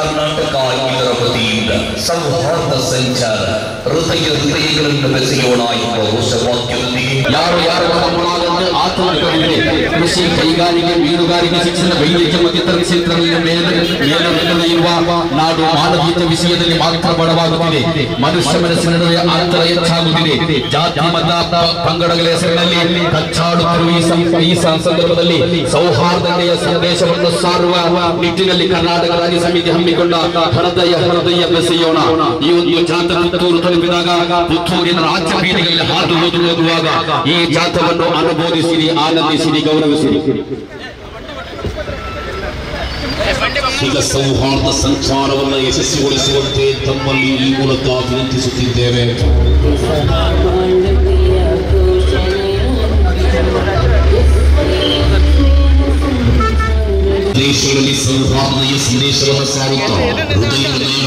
ಕರ್ನಾಟಕ ಇದರ ವತಿಯಿಂದ ಸೌಹಾರ್ದ ಸಂಚಾರ ಹೃದಯಗಳನ್ನು ಬೆಸೆಯೋಣ ಎಂಬ ಘೋಷವಾಕ್ಯದೊಂದಿಗೆ ಯಾರು ತಮ್ಮನಾದಂತೆ ಆತ್ಮನಿಗೆ ಕೃಷಿ ಕೈಗಾರಿಕೆ ಮೀನುಗಾರಿಕೆ ಶಿಕ್ಷಣ ವೈದ್ಯಕೀಯ ಮತ್ತಿತರ ಕ್ಷೇತ್ರಗಳಲ್ಲಿ ಮೇಲುತ್ತಲಿರುವ ನಾಡು ಮಾನವೀಯತೆ ವಿಷಯದಲ್ಲಿ ಮಾತ್ರ ಬಡವಾಗುತ್ತಿದೆ. ಮನುಷ್ಯ ಮನಸ್ಸಿನ ನಡುವೆ ಅಂತರ ಹೆಚ್ಚಾಗುತ್ತಿದೆ. ಜಾತಿ ಮತ ಪಂಗಡಗಳ ಹೆಸರಿನಲ್ಲಿ ಕಚ್ಚಾಡುತ್ತಿರುವ ಈ ಸಂದರ್ಭದಲ್ಲಿ ಸೌಹಾರ್ದತೆಯ ಸಂದೇಶವನ್ನು ಸಾರುವ ನಿಟ್ಟಿನಲ್ಲಿ ಕರ್ನಾಟಕ ರಾಜ್ಯ ಸಮಿತಿ ಹಮ್ಮಿಕೊಂಡ ಹೃದಯ ಬೆಸೆಯೋಣ ಈ ಒಂದು ಜಾಥಾ ಪುತ್ತೂರು ತಲುಪಿದಾಗ ಪುತ್ತೂರಿನ ರಾಜ್ಯ ಬೀದಿಗಳಲ್ಲಿ ಹಾದು ಹೋಗುವಾಗ ಈ ಜಾಥಾವನ್ನು ಅನುಮೋದಿಸಿರಿ, ಆನಂದಿಸಿರಿ, ಗೌರವಿಸಿರಿ. ಈಗ ಸೌಹಾರ್ದ ಸಂಚಾರವನ್ನು ಯಶಸ್ವಿಗೊಳಿಸುವಂತೆ ತಮ್ಮಲ್ಲಿ ಈ ಮೂಲಕ ವಿನಂತಿಸುತ್ತಿದ್ದೇವೆ. ದೇಶಗಳಲ್ಲಿ ಸೌಹಾರ್ದತೆಯ ಸಂದೇಶವನ್ನು ಸಾರುತ್ತಾ ಹೃದಯಗಳನ್ನು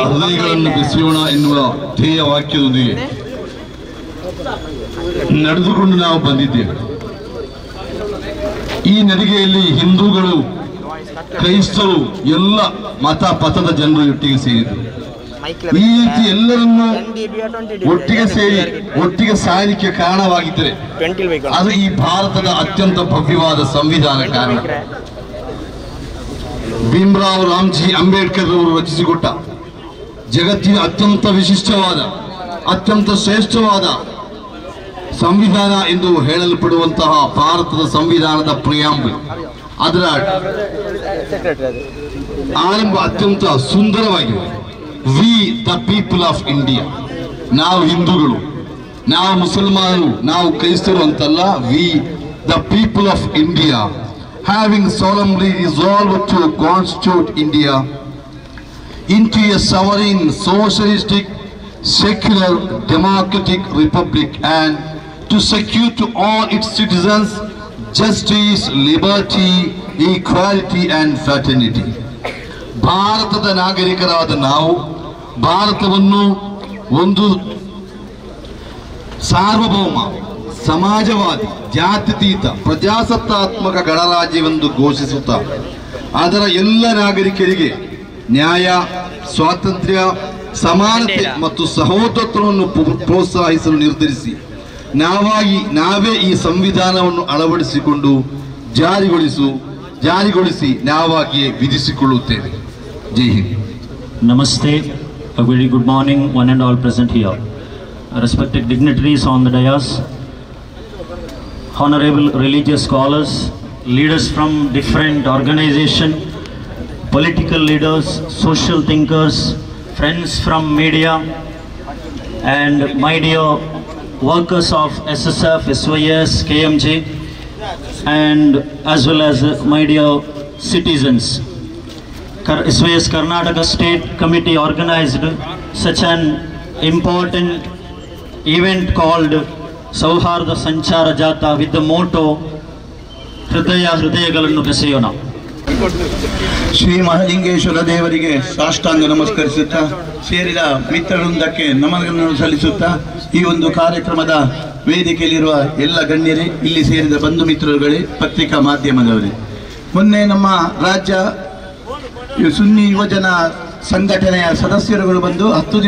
ಹೃದಯಗಳನ್ನು ಬೆಸೆಯೋಣ ಎನ್ನುವ ಧ್ಯೇಯ ವಾಕ್ಯದೊಂದಿಗೆ ನಡೆದುಕೊಂಡು ನಾವು ಬಂದಿದ್ದೇವೆ. ಈ ನಡಿಗೆಯಲ್ಲಿ ಹಿಂದೂಗಳು, ಕ್ರೈಸ್ತರು, ಎಲ್ಲ ಮತ ಪಥದ ಜನರು ಒಟ್ಟಿಗೆ ಸೇರಿದರು. ಈ ರೀತಿ ಎಲ್ಲರನ್ನು ಒಟ್ಟಿಗೆ ಸೇರಿ ಒಟ್ಟಿಗೆ ಸಾಯಲಿಕ್ಕೆ ಕಾರಣವಾಗಿದ್ದರೆ ಅದು ಈ ಭಾರತದ ಅತ್ಯಂತ ಭವ್ಯವಾದ ಸಂವಿಧಾನ ಕಾರಣ. ಭೀಮರಾವ್ ರಾಮ್ಜಿ ಅಂಬೇಡ್ಕರ್ ಅವರು ರಚಿಸಿಕೊಟ್ಟ ಜಗತ್ತಿನ ಅತ್ಯಂತ ವಿಶಿಷ್ಟವಾದ, ಅತ್ಯಂತ ಶ್ರೇಷ್ಠವಾದ ಸಂವಿಧಾನ ಎಂದು ಹೇಳಲ್ಪಡುವಂತಹ ಭಾರತದ ಸಂವಿಧಾನದ ಪ್ರಿಯಾಂಬಲ್, ಅದರ ಆರಂಭ ಅತ್ಯಂತ ಸುಂದರವಾಗಿದೆ. We the people of India, ನಾವು ಹಿಂದೂಗಳು, ನಾವು ಮುಸಲ್ಮಾನರು, ನಾವು ಕ್ರೈಸ್ತರು ಅಂತಲ್ಲ. We the people of India having solemnly resolved to constitute India into a sovereign, socialistic, secular, democratic republic and to secure to all its citizens justice, liberty, equality and fraternity. ಭಾರತದ ನಾಗರಿಕರಾದ ನಾವು ಭಾರತವನ್ನು ಒಂದು ಸಾರ್ವಭೌಮ, ಸಮಾಜವಾದಿ, ಜಾತ್ಯತೀತ, ಪ್ರಜಾಸತ್ತಾತ್ಮಕ ಗಣರಾಜ್ಯವೆಂದು ಘೋಷಿಸುತ್ತಾ ಅದರ ಎಲ್ಲ ನಾಗರಿಕರಿಗೆ ನ್ಯಾಯ, ಸ್ವಾತಂತ್ರ್ಯ, ಸಮಾನತೆ ಮತ್ತು ಸಹೋದರತ್ವವನ್ನು ಪ್ರೋತ್ಸಾಹಿಸಲು ನಿರ್ಧರಿಸಿ ನಾವೇ ಈ ಸಂವಿಧಾನವನ್ನು ಅಳವಡಿಸಿಕೊಂಡು ಜಾರಿಗೊಳಿಸಿ ನಾವಾಗಿಯೇ ವಿಧಿಸಿಕೊಳ್ಳುತ್ತೇವೆ. ಜೈ Hind. Namaste, a very good morning one and all present here. Respected dignitaries on the dais, honorable religious scholars, leaders from different organizations, political leaders, social thinkers, friends from media, and my dear workers of SSF, SYS, KMJ, and as well as my dear citizens. SYS Karnataka State Committee organized such an important event called Sauharda Sanchara Jata with the motto ಹೃದಯಗಳನ್ನು ಬೆಸೆಯೋಣ. ಶ್ರೀ ಮಹಾಲಿಂಗೇಶ್ವರ ದೇವರಿಗೆ ಸಾಷ್ಟಾಂಗ ನಮಸ್ಕರಿಸುತ್ತಾ, ಸೇರಿದ ಮಿತ್ರವೃಂದಕ್ಕೆ ನಮನಗಳನ್ನು ಸಲ್ಲಿಸುತ್ತಾ, ಈ ಒಂದು ಕಾರ್ಯಕ್ರಮದ ವೇದಿಕೆಯಲ್ಲಿರುವ ಎಲ್ಲ ಗಣ್ಯರೇ, ಇಲ್ಲಿ ಸೇರಿದ ಬಂಧು ಮಿತ್ರರುಗಳೇ, ಪತ್ರಿಕಾ ಮಾಧ್ಯಮದವರೇ, ಮೊನ್ನೆ ನಮ್ಮ ರಾಜ್ಯ ಸುನ್ನಿ ಯುವಜನ ಸಂಘಟನೆಯ ಸದಸ್ಯರುಗಳು ಬಂದು 2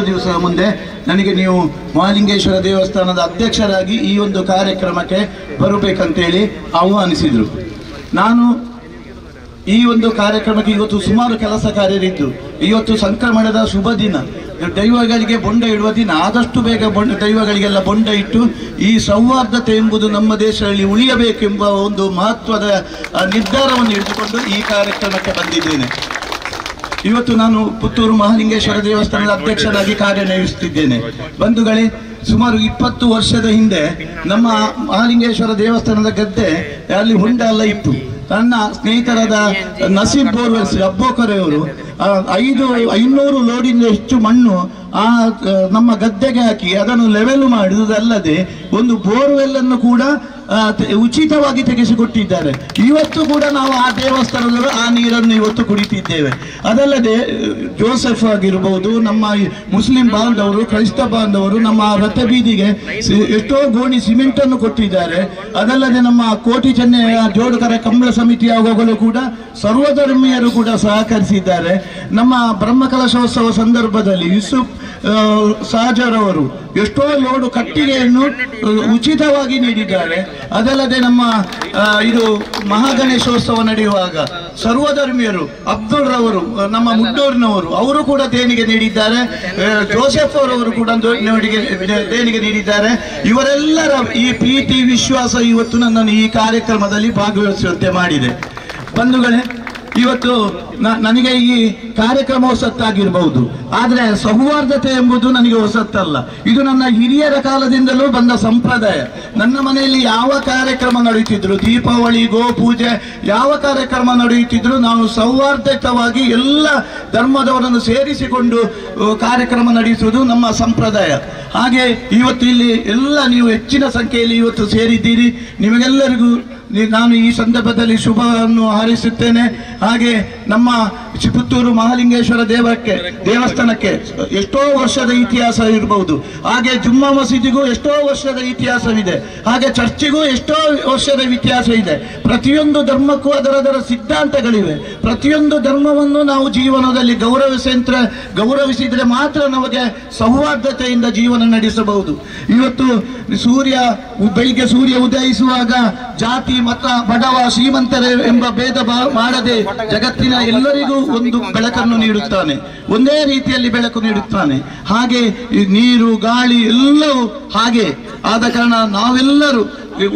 ದಿವಸದ ಮುಂದೆ ನನಗೆ ನೀವು ಮಹಾಲಿಂಗೇಶ್ವರ ದೇವಸ್ಥಾನದ ಅಧ್ಯಕ್ಷರಾಗಿ ಈ ಒಂದು ಕಾರ್ಯಕ್ರಮಕ್ಕೆ ಬರಬೇಕಂತೇಳಿ ಆಹ್ವಾನಿಸಿದರು. ನಾನು ಈ ಒಂದು ಕಾರ್ಯಕ್ರಮಕ್ಕೆ ಇವತ್ತು ಸುಮಾರು ಕೆಲಸ ಕಾರ್ಯರಿದ್ದು, ಇವತ್ತು ಸಂಕ್ರಮಣದ ಶುಭ ದಿನ, ದೈವಗಳಿಗೆ ಬೊಂಡ ಇಡುವ ದಿನ, ಆದಷ್ಟು ಬೇಗ ದೈವಗಳಿಗೆಲ್ಲ ಬೊಂಡ ಇಟ್ಟು ಈ ಸೌಹಾರ್ದತೆ ಎಂಬುದು ನಮ್ಮ ದೇಶದಲ್ಲಿ ಉಳಿಯಬೇಕೆಂಬ ಒಂದು ಮಹತ್ವದ ನಿರ್ಧಾರವನ್ನು ಹಿಡಿದುಕೊಂಡು ಈ ಕಾರ್ಯಕ್ರಮಕ್ಕೆ ಬಂದಿದ್ದೇನೆ. ಇವತ್ತು ನಾನು ಪುತ್ತೂರು ಮಹಾಲಿಂಗೇಶ್ವರ ದೇವಸ್ಥಾನದ ಅಧ್ಯಕ್ಷರಾಗಿ ಕಾರ್ಯನಿರ್ವಹಿಸುತ್ತಿದ್ದೇನೆ. ಬಂಧುಗಳೇ, ಸುಮಾರು 20 ವರ್ಷದ ಹಿಂದೆ ನಮ್ಮ ಮಹಾಲಿಂಗೇಶ್ವರ ದೇವಸ್ಥಾನದ ಗದ್ದೆ ಅಲ್ಲಿ ಹೊಂಡ ಎಲ್ಲ ಇತ್ತು. ನನ್ನ ಸ್ನೇಹಿತರಾದ ನಸೀಬ್ ಬೋರ್ವೆಲ್ಸ್ ಅಬ್ಬೋಕರೆಯವರು 500 ಲೋಡಿಂದ ಹೆಚ್ಚು ಮಣ್ಣು ನಮ್ಮ ಗದ್ದೆಗೆ ಹಾಕಿ ಅದನ್ನು ಲೆವೆಲ್ ಮಾಡುವುದಲ್ಲದೆ ಒಂದು ಬೋರ್ವೆಲ್ ಅನ್ನು ಕೂಡ ಉಚಿತವಾಗಿ ತೆಗೆಸಿಕೊಟ್ಟಿದ್ದಾರೆ. ಇವತ್ತು ಕೂಡ ನಾವು ಆ ದೇವಸ್ಥಾನದವರು ಆ ನೀರನ್ನು ಇವತ್ತು ಕುಡಿತಿದ್ದೇವೆ. ಅದಲ್ಲದೆ ಜೋಸೆಫ್ ಆಗಿರ್ಬೋದು, ನಮ್ಮ ಮುಸ್ಲಿಂ ಬಾಂಧವರು, ಕ್ರೈಸ್ತ ಬಾಂಧವರು ನಮ್ಮ ರಥ ಬೀದಿಗೆ ಎಷ್ಟೋ ಗೋಣಿ ಸಿಮೆಂಟ್ ಅನ್ನು ಕೊಟ್ಟಿದ್ದಾರೆ. ಅದಲ್ಲದೆ ನಮ್ಮ ಕೋಟಿ ಚೆನ್ನೈಯ ಜೋಡುಕರ ಕಂಬಳ ಸಮಿತಿಯ ಅವುಗಳು ಕೂಡ ಸರ್ವಧರ್ಮೀಯರು ಕೂಡ ಸಹಕರಿಸಿದ್ದಾರೆ. ನಮ್ಮ ಬ್ರಹ್ಮಕಲಶೋತ್ಸವ ಸಂದರ್ಭದಲ್ಲಿ ಯೂಸುಫ್ ಸಾಜರ್ ಅವರು ಎಷ್ಟೋ ಲೋಡು ಕಟ್ಟಿಗೆಯನ್ನು ಉಚಿತವಾಗಿ ನೀಡಿದ್ದಾರೆ. ಅದಲ್ಲದೆ ನಮ್ಮ ಇದು ಮಹಾಗಣೇಶೋತ್ಸವ ನಡೆಯುವಾಗ ಸರ್ವಧರ್ಮೀಯರು ಅಬ್ದುಲ್ ರವರು, ನಮ್ಮ ಮುಡ್ಡೂರಿನವರು, ಅವರು ಕೂಡ ದೇಣಿಗೆ ನೀಡಿದ್ದಾರೆ. ಜೋಸೆಫ್ ಅವರವರು ಕೂಡ ದೇಣಿಗೆ ನೀಡಿದ್ದಾರೆ. ಇವರೆಲ್ಲರ ಈ ಪ್ರೀತಿ ವಿಶ್ವಾಸ ಇವತ್ತು ನನ್ನನ್ನು ಈ ಕಾರ್ಯಕ್ರಮದಲ್ಲಿ ಭಾಗವಹಿಸುವಂತೆ ಮಾಡಿದೆ. ಬಂಧುಗಳೇ, ಇವತ್ತು ನನಗೆ ಈ ಕಾರ್ಯಕ್ರಮ ಹೊಸತ್ತಾಗಿರ್ಬಹುದು, ಆದರೆ ಸೌಹಾರ್ದತೆ ಎಂಬುದು ನನಗೆ ಹೊಸತ್ತಲ್ಲ. ಇದು ನನ್ನ ಹಿರಿಯರ ಕಾಲದಿಂದಲೂ ಬಂದ ಸಂಪ್ರದಾಯ. ನನ್ನ ಮನೆಯಲ್ಲಿ ಯಾವ ಕಾರ್ಯಕ್ರಮ ನಡೆಯುತ್ತಿದ್ರು, ದೀಪಾವಳಿ, ಗೋಪೂಜೆ, ಯಾವ ಕಾರ್ಯಕ್ರಮ ನಡೆಯುತ್ತಿದ್ರು ನಾವು ಸೌಹಾರ್ದಯುತವಾಗಿ ಎಲ್ಲ ಧರ್ಮದವರನ್ನು ಸೇರಿಸಿಕೊಂಡು ಕಾರ್ಯಕ್ರಮ ನಡೆಸುವುದು ನಮ್ಮ ಸಂಪ್ರದಾಯ. ಹಾಗೆ ಇವತ್ತು ಇಲ್ಲಿ ಎಲ್ಲ ನೀವು ಹೆಚ್ಚಿನ ಸಂಖ್ಯೆಯಲ್ಲಿ ಇವತ್ತು ಸೇರಿದ್ದೀರಿ. ನಿಮಗೆಲ್ಲರಿಗೂ ನಾನು ಈ ಸಂದರ್ಭದಲ್ಲಿ ಶುಭವನ್ನು ಹಾರೈಸುತ್ತೇನೆ. ಹಾಗೆ ನಮ್ಮ ಪುತ್ತೂರು ಮಹಾಲಿಂಗೇಶ್ವರ ದೇವಸ್ಥಾನಕ್ಕೆ ಎಷ್ಟೋ ವರ್ಷದ ಇತಿಹಾಸ ಇರಬಹುದು. ಹಾಗೆ ಜುಮ್ಮಾ ಮಸೀದಿಗೂ ಎಷ್ಟೋ ವರ್ಷದ ಇತಿಹಾಸವಿದೆ. ಹಾಗೆ ಚರ್ಚಿಗೂ ಎಷ್ಟೋ ವರ್ಷದ ಇತಿಹಾಸ ಇದೆ. ಪ್ರತಿಯೊಂದು ಧರ್ಮಕ್ಕೂ ಅದರದರ ಸಿದ್ಧಾಂತಗಳಿವೆ. ಪ್ರತಿಯೊಂದು ಧರ್ಮವನ್ನು ನಾವು ಜೀವನದಲ್ಲಿ ಗೌರವಿಸಿದ್ರೆ ಮಾತ್ರ ನಮಗೆ ಸೌಹಾರ್ದತೆಯಿಂದ ಜೀವನ ನಡೆಸಬಹುದು. ಇವತ್ತು ಬೆಳಿಗ್ಗೆ ಸೂರ್ಯ ಉದಯಿಸುವಾಗ ಜಾತಿ, ಮತ, ಬಡವ, ಶ್ರೀಮಂತರೇ ಎಂಬ ಭೇದ ಮಾಡದೆ ಜಗತ್ತಿನ ಎಲ್ಲರಿಗೂ ಒಂದು ಬೆಳಕನ್ನು ನೀಡುತ್ತಾನೆ. ಒಂದೇ ರೀತಿಯಲ್ಲಿ ಬೆಳಕು ನೀಡುತ್ತಾನೆ. ಹಾಗೆ ನೀರು, ಗಾಳಿ ಎಲ್ಲವೂ ಹಾಗೆ ಆದ ಕಾರಣ ನಾವೆಲ್ಲರೂ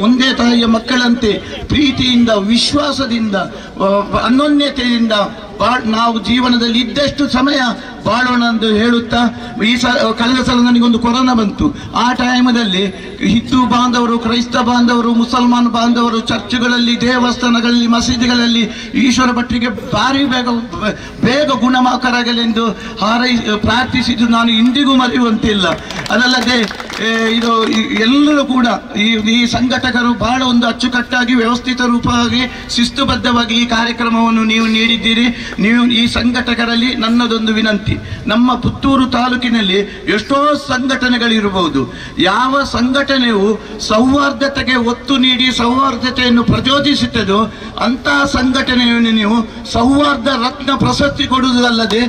ಒಂದೇ ತಾಯಿಯ ಮಕ್ಕಳಂತೆ ಪ್ರೀತಿಯಿಂದ, ವಿಶ್ವಾಸದಿಂದ, ಅನ್ಯೋನ್ಯತೆಯಿಂದ ನಾವು ಜೀವನದಲ್ಲಿ ಇದ್ದಷ್ಟು ಸಮಯ ಬಾಳೋಣ ಎಂದು ಹೇಳುತ್ತಾ, ಕಳೆದ ಸಲ ನನಗೊಂದು ಕೊರೋನಾ ಬಂತು. ಆ ಟೈಮಲ್ಲಿ ಹಿಂದೂ ಬಾಂಧವರು, ಕ್ರೈಸ್ತ ಬಾಂಧವರು, ಮುಸಲ್ಮಾನ್ ಬಾಂಧವರು ಚರ್ಚ್ಗಳಲ್ಲಿ, ದೇವಸ್ಥಾನಗಳಲ್ಲಿ, ಮಸೀದಿಗಳಲ್ಲಿ ಈಶ್ವರ ಭಟ್ರಿಗೆ ಭಾರಿ ಬೇಗ ಗುಣಮುಖರಾಗಲೆಂದು ಪ್ರಾರ್ಥಿಸಿದ್ದು ನಾನು ಇಂದಿಗೂ ಮರೆಯುವಂತಿಲ್ಲ. ಅದಲ್ಲದೆ ಇದು ಎಲ್ಲರೂ ಕೂಡ ಈ ಸಂಘಟಕರು ಬಹಳ ಒಂದು ಅಚ್ಚುಕಟ್ಟಾಗಿ, ವ್ಯವಸ್ಥಿತ ರೂಪವಾಗಿ, ಶಿಸ್ತುಬದ್ಧವಾಗಿ ಈ ಕಾರ್ಯಕ್ರಮವನ್ನು ನೀವು ನೀಡಿದ್ದೀರಿ. ನೀವು ಈ ಸಂಘಟಕರಲ್ಲಿ ನನ್ನದೊಂದು ವಿನಂತಿ, ನಮ್ಮ ಪುತ್ತೂರು ತಾಲೂಕಿನಲ್ಲಿ ಎಷ್ಟೋ ಸಂಘಟನೆಗಳಿರಬಹುದು. ಯಾವ ಸಂಘಟನೆಯು ಸೌಹಾರ್ದತೆಗೆ ಒತ್ತು ನೀಡಿ ಸೌಹಾರ್ದತೆಯನ್ನು ಪ್ರಚೋದಿಸುತ್ತದೋ ಅಂತಹ ಸಂಘಟನೆಯನ್ನು ನೀವು ಸೌಹಾರ್ದ ರತ್ನ ಪ್ರಶಸ್ತಿ ಕೊಡುವುದಲ್ಲದೆ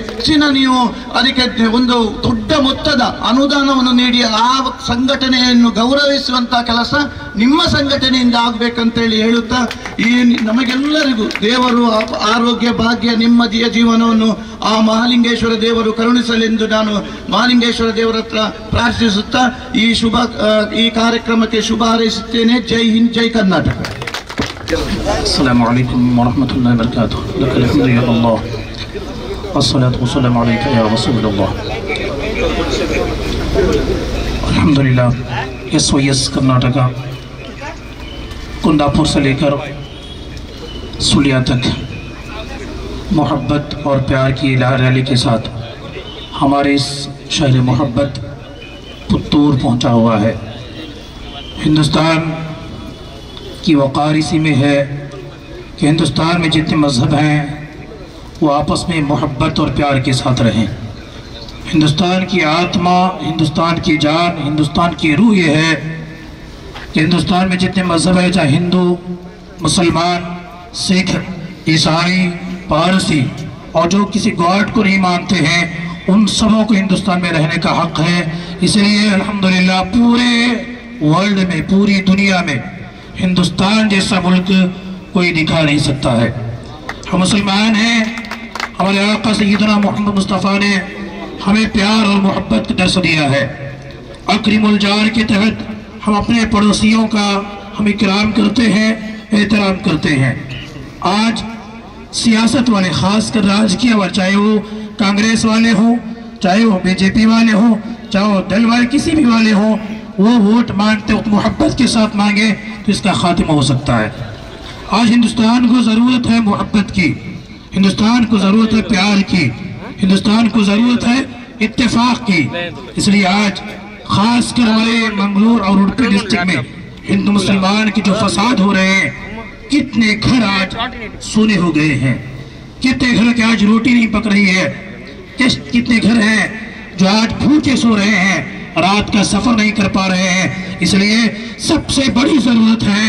ಹೆಚ್ಚಿನ ನೀವು ಅದಕ್ಕೆ ಒಂದು ದೊಡ್ಡ ಮೊತ್ತದ ಅನುದಾನವನ್ನು ನೀಡಿ ಆ ಸಂಘಟನೆಯನ್ನು ಗೌರವಿಸುವಂತಹ ಕೆಲಸ ನಿಮ್ಮ ಸಂಘಟನೆಯಿಂದ ಆಗಬೇಕಂತೇಳಿ ಹೇಳುತ್ತಾ, ಈ ನಮಗೆಲ್ಲರಿಗೂ ದೇವರು ಆರೋಗ್ಯ, ಭಾಗ್ಯ, ನೆಮ್ಮದಿಯ ಜೀವನವನ್ನು ಆ ಮಹಾಲಿಂಗೇಶ್ವರ ದೇವರು ಕರುಣಿಸಲೆಂದು ನಾನು ಮಹಾಲಿಂಗೇಶ್ವರ ದೇವರ ಹತ್ರ ಪ್ರಾರ್ಥಿಸುತ್ತಾ ಈ ಕಾರ್ಯಕ್ರಮಕ್ಕೆ ಶುಭ ಹಾರೈಸುತ್ತೇನೆ. ಜೈ ಹಿಂದ್, ಜೈ ಕರ್ನಾಟಕ. السلام عليكم ورحمة الله وبركاته. لك الحمد يا الله والصلاة والسلام عليك يا رسول الله. الحمد لله. SOS कर्नाटका कुंदापुर से लेकर सुलिया तक मोहब्बत और प्यार की रैली के साथ हमारे इस शहर मोहब्बत पुत्तूर पहुंचा हुआ है। हिंदुस्तान की वक़ार इसी में है कि हिंदुस्तान में जितने मज़हब हैं वो आपस में मोहब्बत और प्यार के साथ रहें। हिंदुस्तान की आत्मा, हिंदुस्तान की जान, हिंदुस्तान की रूह ये है कि हिंदुस्तान में जितने मज़हब हैं, चाहे हिंदू, मुसलमान, सिख, ईसाई, पारसी और जो किसी गॉड को नहीं मानते हैं, उन सबों को हिंदुस्तान में रहने का हक़ है। इसलिए अल्हम्दुलिल्लाह पूरे वर्ल्ड में, पूरी दुनिया में हिंदुस्तान जैसा मुल्क कोई दिखा नहीं सकता है। हम मुसलमान हैं, हमारे आका सय्यदना मोहम्मद मुस्तफ़ा ने हमें प्यार और मोहब्बत का दर्स दिया है। अकरीमुल जार के तहत हम अपने पड़ोसियों का हम इकराम करते हैं, एहतराम करते हैं। आज सियासत वाले, ख़ासकर राजकीय वाले, चाहे वो कांग्रेस वाले हों, चाहे वो बीजेपी वाले हों, चाहे वो दल वाले किसी भी वाले हों, वो वोट मांगते वक्त मोहब्बत के साथ मांगे तो इसका खात्मा हो सकता है। आज हिंदुस्तान को ज़रूरत है मोहब्बत की, हिंदुस्तान को ज़रूरत है प्यार की, हिंदुस्तान को ज़रूरत है इत्तेफाक की। इसलिए आज खासकर हमारे मंगलूर और उडुपी डिस्ट्रिक्ट में हिंदू मुसलमान के जो फसाद हो रहे हैं, कितने घर आज सोने हो गए हैं, कितने घर के आज रोटी नहीं पक रही है, कितने घर हैं जो आज भूखे सो रहे हैं, रात का सफर नहीं कर पा रहे हैं। इसलिए सबसे बड़ी जरूरत है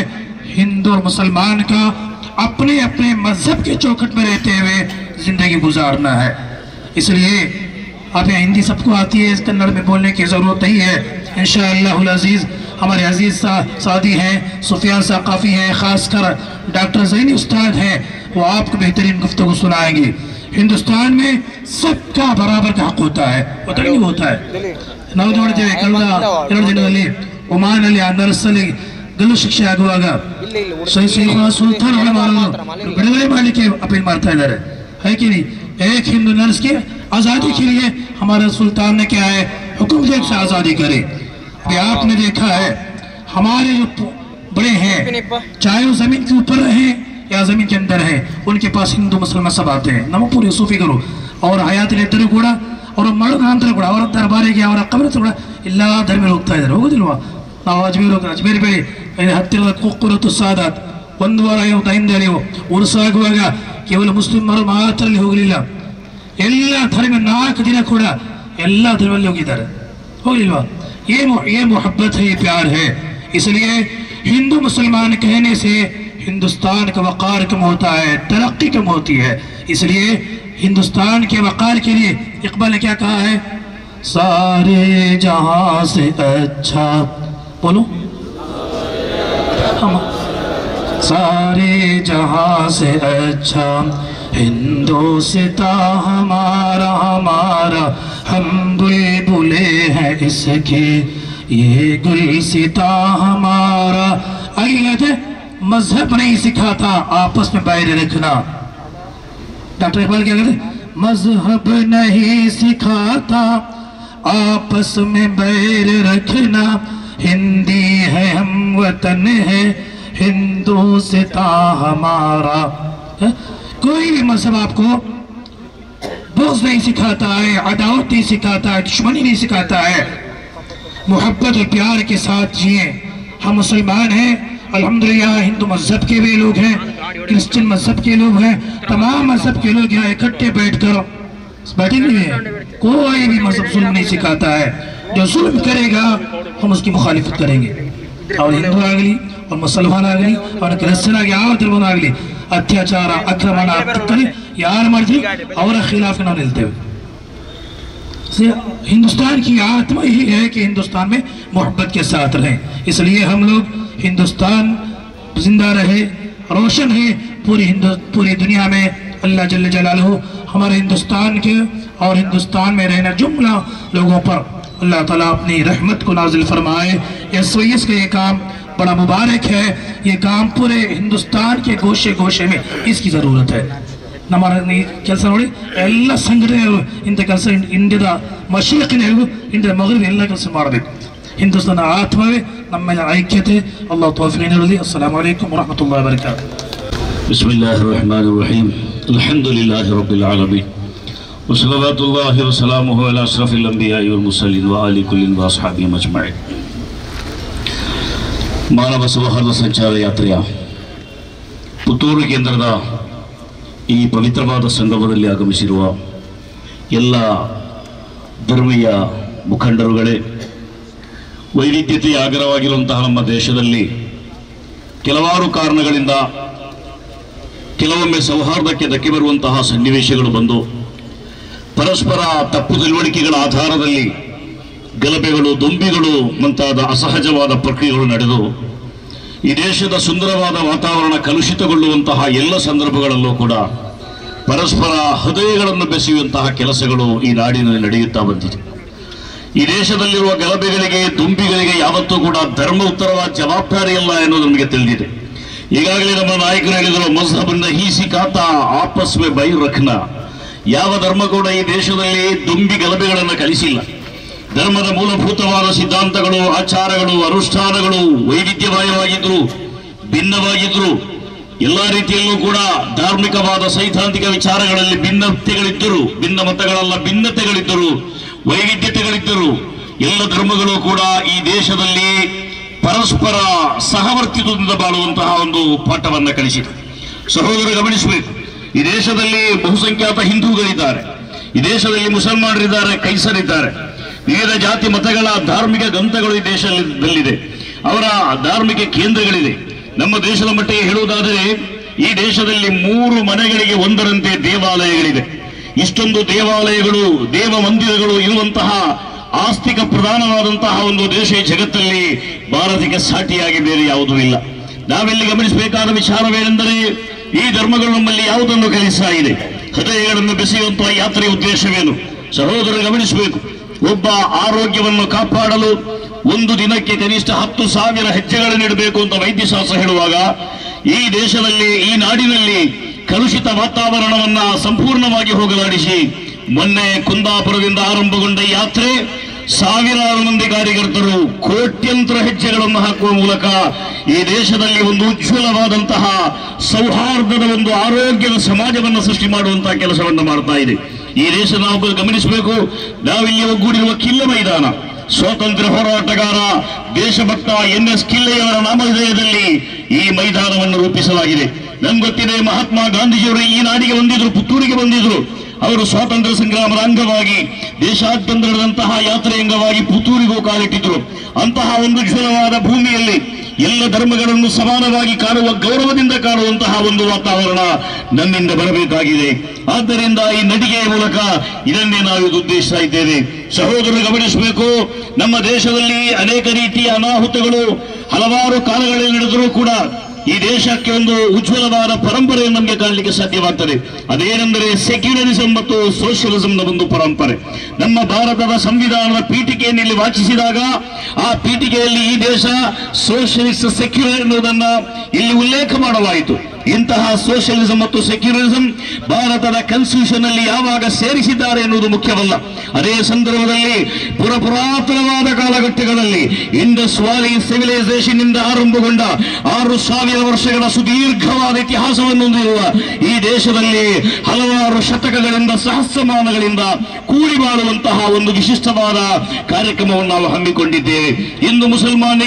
हिंदू और मुसलमान का अपने अपने मजहब के चौखट में रहते हुए जिंदगी गुजारना है। इसलिए आप यहाँ हिंदी सबको आती है, इस कन्नड़ में बोलने की ज़रूरत नहीं है। इंशाअल्लाहुल अज़ीज़ हमारे अजीज़ सादी हैं, सुफियान साक़ाफ़ी हैं, ख़ासकर डॉक्टर ज़ैनी उस्ताद हैं, वो आपको बेहतरीन गुफ्तगू सुनाएंगे। हिंदुस्तान में सबका बराबर का हक होता है, पता नहीं होता है। ನಾವು ನೋಡ್ತೇವೆ ಕಳೆದ 2 ದಿನದಲ್ಲಿ ಒಮಾನಲ್ಲಿ ಅನರ್ಸಲ್ಲಿ ಗಲ್ಲು ಶಿಕ್ಷೆ ಆಗುವಾಗ ಸುಲ್ತಾನ್ ಬಿಡುಗಡೆ ಮಾಡಲಿಕ್ಕೆ ಅಪೀಲ್ ಮಾಡ್ತಾ ಇದ್ದಾರೆ। है एक हिंदू नर्स की आज़ादी के लिए हमारे सुल्तान ने क्या है हुक्म दिया से आज़ादी करे। अभी आपने देखा है हमारे जो बड़े हैं, चाहे वो जमीन के ऊपर हैं या जमीन के अंदर हैं, उनके पास हिंदू मुसलमान सब आते हैं। ನಮ್ಮ ಪೂರಿ ಸೂಫಿಗಳು ಅವರ ಹಯಾತಿಲಿದ್ದರೂ ಕೂಡ ಅವರ ಮರಣಾಂತರ ಕೂಡ ಅವರ ದರ್ಬಾರಿಗೆ ಅವರ ಕಬರ ಕೂಡ ಎಲ್ಲ ಧರ್ಮಗಳು ಹೋಗ್ತಾ ಇದ್ದಾರೆ, ಹೋಗೋದಿಲ್ವಾ? ನಾವು ಅಜ್ಮೇರ್ ಬಳಿ ಹತ್ತಿರದ ಕುಕ್ಕುರತು ಸಾದಾತ್ 1 ವಾರ ಹಿಂದೆ ನೀವು ಉರುಸಾಗುವಾಗ ಕೇವಲ ಮುಸ್ಲಿಮರು ಮಾತ್ರ ಅಲ್ಲಿ ಹೋಗಲಿಲ್ಲ, ಎಲ್ಲ ಧರ್ಮ 4 ದಿನ ಕೂಡ ಎಲ್ಲ ಧರ್ಮದಲ್ಲಿ ಹೋಗಿದ್ದಾರೆ, ಹೋಗಲಿಲ್ವಾ? ये मोहब्बत है, ये प्यार है। इसलिए हिंदू मुसलमान कहने से हिंदुस्तान का वक़ार कम होता है, तरक्की कम होती है। इसलिए हिंदुस्तान के वक़ार के लिए इकबाल ने क्या कहा है? सारे जहां से अच्छा, बोलो हम सारे जहां से अच्छा हिंदुस्ता हमारा हमारा, हम बुलबुले हैं इसके ये गुलसिता हमारा। आगे कहते मजहब नहीं सिखाता आपस में बैर रखना। डॉक्टर इकबाल क्या कहते? मजहब नहीं सिखाता आपस में बैर रखना, हिंदी है हम वतन है हिंदुस्ता हमारा। कोई भी मजहब आपको बुग़्ज़ नहीं सिखाता है, अदावत नहीं सिखाता है, दुश्मनी नहीं सिखाता है। मोहब्बत और प्यार के साथ जिए। हम मुसलमान हैं, अल्हम्दुलिल्लाह हिंदू मजहब के भी लोग हैं, क्रिश्चियन मजहब के लोग हैं, तमाम मजहब के लोग यहाँ इकट्ठे बैठकर बैठे नहीं है। कोई भी मजहब जुल्म नहीं सिखाता है, जो जुल्म करेगा हम उसकी मुखालिफत करेंगे। और हिंदू ಆಗಲಿ और मुसलमान ಆಗಲಿ और ಕ್ರಿಶ್ಚಿಯನ್ ಆಗಿ ಯಾವ ಧರ್ಮನ ಆಗಲಿ अत्याचार आक्रमण यार मर्जी और खिलाफ ना निलते। हिंदुस्तान की आत्मा यही है कि हिंदुस्तान में मोहब्बत के साथ रहें। इसलिए हम लोग हिंदुस्तान जिंदा रहे, रोशन है पूरी दुनिया में। अल्लाह जल्ल जलालहू हमारे हिंदुस्तान के और हिंदुस्तान में रहने जुमला लोगों पर अल्लाह ताला अपनी रहमत को नाजिल फरमाए। SOS का ये काम बड़ा मुबारक है, ये काम पूरे हिंदुस्तान के गोशे गोशे में इसकी ज़रूरत है। ನಮ್ಮ ಕೆಲಸ ನೋಡಿ ಎಲ್ಲ ಸಂಘಟನೆಗಳು ಇಂಥ ಕೆಲಸ ಇಂಡಿಯಾದ ಮಶರಿಕ್ನಲ್ಲೂ ಇಂಡಿಯಾದ ಮಗರಿಬ್ ಎಲ್ಲ ಕೆಲಸ ಮಾಡಬೇಕು। ಹಿಂದೂಸ್ತಾನ ಆತ್ಮವೇ ನಮ್ಮೆಲ್ಲ ಐಕ್ಯತೆ ಅಲ್ಲಾಹ್ ತೌಫೀಕ್ ನೀಡಲಿ। ಅಸ್ಸಲಾಮು ಅಲೈಕುಂ ವರಹಮತುಲ್ಲಾಹಿ ವಬರಕಾತುಹು। ಬಿಸ್ಮಿಲ್ಲಾಹಿರ್ ರಹಮಾನಿರ್ ರಹೀಮ್, ಅಲ್ಹಮ್ದುಲಿಲ್ಲಾಹಿ ರಬ್ಬಿಲ್ ಆಲಮೀನ್, ವಸಲ್ಲಲ್ಲಾಹು ವಸಲಾಮುಹು ಅಲಾ ಅಶ್ರಫಿಲ್ ಅಂಬಿಯಾಯಿ ವಲ್ ಮುರ್ಸಲೀನ್ ವ ಆಲಿ ಕುಲ್ಲಿನ್ ವ ಅಸ್ಹಾಬಿಹಿಂ ಅಜ್ಮഈನ್। ಮಾನವ ಸೌಹಾರ್ದ ಸಂಚಾರ ಯಾತ್ರೆಯ ಪುತ್ತೂರು ಕೇಂದ್ರದ ಈ ಪವಿತ್ರವಾದ ಸಂಗಮದಲ್ಲಿ ಆಗಮಿಸಿರುವ ಎಲ್ಲ ಧರ್ಮೀಯ ಮುಖಂಡರುಗಳೇ, ವೈವಿಧ್ಯತೆಯ ಆಗರವಾಗಿರುವಂತಹ ನಮ್ಮ ದೇಶದಲ್ಲಿ ಕೆಲವಾರು ಕಾರಣಗಳಿಂದ ಕೆಲವೊಮ್ಮೆ ಸೌಹಾರ್ದಕ್ಕೆ ಧಕ್ಕೆ ಬರುವಂತಹ ಸನ್ನಿವೇಶಗಳು ಬಂದು ಪರಸ್ಪರ ತಪ್ಪು ತಿಳುವಳಿಕೆಗಳ ಆಧಾರದಲ್ಲಿ ಗಲಭೆಗಳು, ದೊಂಬಿಗಳು ಮುಂತಾದ ಅಸಹಜವಾದ ಪ್ರಕ್ರಿಯೆಗಳು ನಡೆದು ಈ ದೇಶದ ಸುಂದರವಾದ ವಾತಾವರಣ ಕಲುಷಿತಗೊಳ್ಳುವಂತಹ ಎಲ್ಲ ಸಂದರ್ಭಗಳಲ್ಲೂ ಕೂಡ ಪರಸ್ಪರ ಹೃದಯಗಳನ್ನು ಬೆಸೆಯುವಂತಹ ಕೆಲಸಗಳು ಈ ನಾಡಿನಲ್ಲಿ ನಡೆಯುತ್ತಾ ಬಂದಿದೆ। ಈ ದೇಶದಲ್ಲಿರುವ ಗಲಭೆಗಳಿಗೆ, ದುಂಬಿಗಳಿಗೆ ಯಾವತ್ತೂ ಕೂಡ ಧರ್ಮ ಉತ್ತರವಾದ ಜವಾಬ್ದಾರಿಯಲ್ಲ ಎನ್ನುವುದು ನಮಗೆ ತಿಳಿದಿದೆ। ಈಗಾಗಲೇ ನಮ್ಮ ನಾಯಕರು ಹೇಳಿದರು, ಮಜ್ಹಬನ್ನ ಹೀ ಸಿಖಾತ ಆಪಸ್ ಮೇ ಬೈರ್ ರಖ್ನ। ಯಾವ ಧರ್ಮ ಕೂಡ ಈ ದೇಶದಲ್ಲಿ ದುಂಬಿ ಗಲಭೆಗಳನ್ನು ಕಲಿಸಿಲ್ಲ। ಧರ್ಮದ ಮೂಲಭೂತವಾದ ಸಿದ್ಧಾಂತಗಳು, ಆಚಾರಗಳು, ಅನುಷ್ಠಾನಗಳು ವೈವಿಧ್ಯಮಯವಾಗಿದ್ರು, ಭಿನ್ನವಾಗಿದ್ರು, ಎಲ್ಲ ರೀತಿಯಲ್ಲೂ ಕೂಡ ಧಾರ್ಮಿಕವಾದ ಸೈದ್ಧಾಂತಿಕ ವಿಚಾರಗಳಲ್ಲಿ ಭಿನ್ನತೆಗಳಿದ್ದರು, ಭಿನ್ನ ಮತಗಳಲ್ಲ ಭಿನ್ನತೆಗಳಿದ್ದರು, ವೈವಿಧ್ಯತೆಗಳಿದ್ದರು, ಎಲ್ಲ ಧರ್ಮಗಳು ಕೂಡ ಈ ದೇಶದಲ್ಲಿ ಪರಸ್ಪರ ಸಹವರ್ತಿತ್ವದಿಂದ ಬಾಳುವಂತಹ ಒಂದು ಪಾಠವನ್ನ ಕಲಿಸಿದೆ. ಸಹೋದರ ಗಮನಿಸಬೇಕು, ಈ ದೇಶದಲ್ಲಿ ಬಹುಸಂಖ್ಯಾತ ಹಿಂದೂಗಳಿದ್ದಾರೆ, ಈ ದೇಶದಲ್ಲಿ ಮುಸಲ್ಮಾನರಿದ್ದಾರೆ, ಕೈಸರಿದ್ದಾರೆ, ವಿವಿಧ ಜಾತಿ ಮತಗಳ ಧಾರ್ಮಿಕ ಗ್ರಂಥಗಳು ಈ ದೇಶದಲ್ಲಿದೆ, ಅವರ ಧಾರ್ಮಿಕ ಕೇಂದ್ರಗಳಿದೆ. ನಮ್ಮ ದೇಶದ ಮಟ್ಟಿಗೆ ಹೇಳುವುದಾದರೆ ಈ ದೇಶದಲ್ಲಿ 3 ಮನೆಗಳಿಗೆ ಒಂದರಂತೆ ದೇವಾಲಯಗಳಿದೆ. ಇಷ್ಟೊಂದು ದೇವಾಲಯಗಳು, ದೇವ ಮಂದಿರಗಳು ಇರುವಂತಹ ಆಸ್ತಿಕ ಪ್ರಧಾನವಾದಂತಹ ಒಂದು ದೇಶ ಜಗತ್ತಲ್ಲಿ ಭಾರತಕ್ಕೆ ಸಾಟಿಯಾಗಿ ಬೇರೆ ಯಾವುದೂ ಇಲ್ಲ. ನಾವೆಲ್ಲಿ ಗಮನಿಸಬೇಕಾದ ವಿಚಾರವೇನೆಂದರೆ ಈ ಧರ್ಮಗಳು ನಮ್ಮಲ್ಲಿ ಯಾವುದನ್ನು ಕಲಿಸ್ತಾ ಇದೆ, ಹೃದಯಗಳನ್ನು ಬೆಸೆಯುವಂತಹ ಯಾತ್ರೆಯ ಉದ್ದೇಶವೇನು? ಸಹೋದರರು ಗಮನಿಸಬೇಕು, ಒಬ್ಬ ಆರೋಗ್ಯವನ್ನು ಕಾಪಾಡಲು ಒಂದು ದಿನಕ್ಕೆ ಕನಿಷ್ಠ 10,000 ಹೆಜ್ಜೆಗಳನ್ನು ಇಡಬೇಕು ಅಂತ ವೈದ್ಯಶಾಸ್ತ್ರ ಹೇಳುವಾಗ, ಈ ದೇಶದಲ್ಲಿ, ಈ ನಾಡಿನಲ್ಲಿ ಕಲುಷಿತ ವಾತಾವರಣವನ್ನ ಸಂಪೂರ್ಣವಾಗಿ ಹೋಗಲಾಡಿಸಿ ಮೊನ್ನೆ ಕುಂದಾಪುರದಿಂದ ಆರಂಭಗೊಂಡ ಯಾತ್ರೆ ಸಾವಿರಾರು ಮಂದಿ ಕಾರ್ಯಕರ್ತರು ಕೋಟ್ಯಂತರ ಹೆಜ್ಜೆಗಳನ್ನು ಹಾಕುವ ಮೂಲಕ ಈ ದೇಶದಲ್ಲಿ ಒಂದು ಉಜ್ವಲವಾದಂತಹ ಸೌಹಾರ್ದದ ಒಂದು ಆರೋಗ್ಯದ ಸಮಾಜವನ್ನು ಸೃಷ್ಟಿ ಮಾಡುವಂತಹ ಕೆಲಸವನ್ನು ಮಾಡ್ತಾ ಇದೆ. ಈ ದೇಶ ನಾವು ಗಮನಿಸಬೇಕು, ನಾವಿಲ್ಲಿ ಒಗ್ಗೂಡಿರುವ ಕಿಲ್ಲ ಮೈದಾನ ಸ್ವಾತಂತ್ರ್ಯ ಹೋರಾಟಗಾರ ದೇಶಭಕ್ತ NS ಕಿಲ್ಲೆಯವರ ನಾಮಧೇಯದಲ್ಲಿ ಈ ಮೈದಾನವನ್ನು ರೂಪಿಸಲಾಗಿದೆ. ನನ್ಗೆ ಗೊತ್ತಿದೆ, ಮಹಾತ್ಮ ಗಾಂಧೀಜಿಯವರು ಈ ನಾಡಿಗೆ ಬಂದಿದ್ರು, ಪುತ್ತೂರಿಗೆ ಬಂದಿದ್ರು. ಅವರು ಸ್ವಾತಂತ್ರ್ಯ ಸಂಗ್ರಾಮದ ಅಂಗವಾಗಿ ದೇಶಾದ್ಯಂತ ನಡೆದಂತಹ ಯಾತ್ರೆ ಅಂಗವಾಗಿ ಪುತ್ತೂರಿಗೂ ಕಾಲಿಟ್ಟಿದ್ರು. ಅಂತಹ ಒಂದು ಉಜ್ವಲವಾದ ಭೂಮಿಯಲ್ಲಿ ಎಲ್ಲ ಧರ್ಮಗಳನ್ನು ಸಮಾನವಾಗಿ ಕಾಣುವ, ಗೌರವದಿಂದ ಕಾಣುವಂತಹ ಒಂದು ವಾತಾವರಣ ನಮ್ಮಿಂದ ಬರಬೇಕಾಗಿದೆ. ಆದ್ದರಿಂದ ಈ ನಡಿಗೆಯ ಮೂಲಕ ಇದನ್ನೇ ನಾವು ಉದ್ದೇಶಿಸ್ತಾ ಇದ್ದೇವೆ. ಸಹೋದರರು ಗಮನಿಸಬೇಕು, ನಮ್ಮ ದೇಶದಲ್ಲಿ ಅನೇಕ ರೀತಿಯ ಅನಾಹುತಗಳು ಹಲವಾರು ಕಾಲಗಳಲ್ಲಿ ನಡೆದರೂ ಕೂಡ ಈ ದೇಶಕ್ಕೆ ಒಂದು ಉಜ್ವಲವಾದ ಪರಂಪರೆಯನ್ನು ನಮಗೆ ಕಾಣಲಿಕ್ಕೆ ಸಾಧ್ಯವಾಗ್ತದೆ. ಅದೇನೆಂದರೆ ಸೆಕ್ಯುಲರಿಸಂ ಮತ್ತು ಸೋಷಿಯಲಿಸಂನ ಒಂದು ಪರಂಪರೆ. ನಮ್ಮ ಭಾರತದ ಸಂವಿಧಾನದ ಪೀಠಿಕೆಯನ್ನು ಇಲ್ಲಿ ವಾಚಿಸಿದಾಗ ಆ ಪೀಠಿಕೆಯಲ್ಲಿ ಈ ದೇಶ ಸೋಷಿಯಲಿಸ್ಟ್ ಸೆಕ್ಯುಲರ್ ಎನ್ನುವುದನ್ನ ಇಲ್ಲಿ ಉಲ್ಲೇಖ ಮಾಡಲಾಯಿತು. ಇಂತಹ ಸೋಷಿಯಲಿಸಂ ಮತ್ತು ಸೆಕ್ಯುಲರಿಸಂ ಭಾರತದ ಕಾನ್ಸ್ಟಿಟ್ಯೂಷನ್ ಅಲ್ಲಿ ಯಾವಾಗ ಸೇರಿಸಿದ್ದಾರೆ ಎನ್ನುವುದು ಮುಖ್ಯವಲ್ಲ. ಅದೇ ಸಂದರ್ಭದಲ್ಲಿ ಪುರಾತನವಾದ ಕಾಲಘಟ್ಟಗಳಲ್ಲಿ ಇಂಡಸ್ ವ್ಯಾಲಿ ಸಿವಿಲೈಸೇಷನ್ ಇಂದ ಆರಂಭಗೊಂಡ 6,000 ವರ್ಷಗಳ ಸುದೀರ್ಘವಾದ ಇತಿಹಾಸವನ್ನು ಹೊಂದಿರುವ ಈ ದೇಶದಲ್ಲಿ ಹಲವಾರು ಶತಕಗಳಿಂದ ಸಹಸ್ರಮಾನಗಳಿಂದ ಕೂಡಿ ಬಾಳುವಂತಹ ಒಂದು ವಿಶಿಷ್ಟವಾದ ಕಾರ್ಯಕ್ರಮವನ್ನು ನಾವು ಹಮ್ಮಿಕೊಂಡಿದ್ದೇವೆ. ಇಂದು ಮುಸಲ್ಮಾನ್,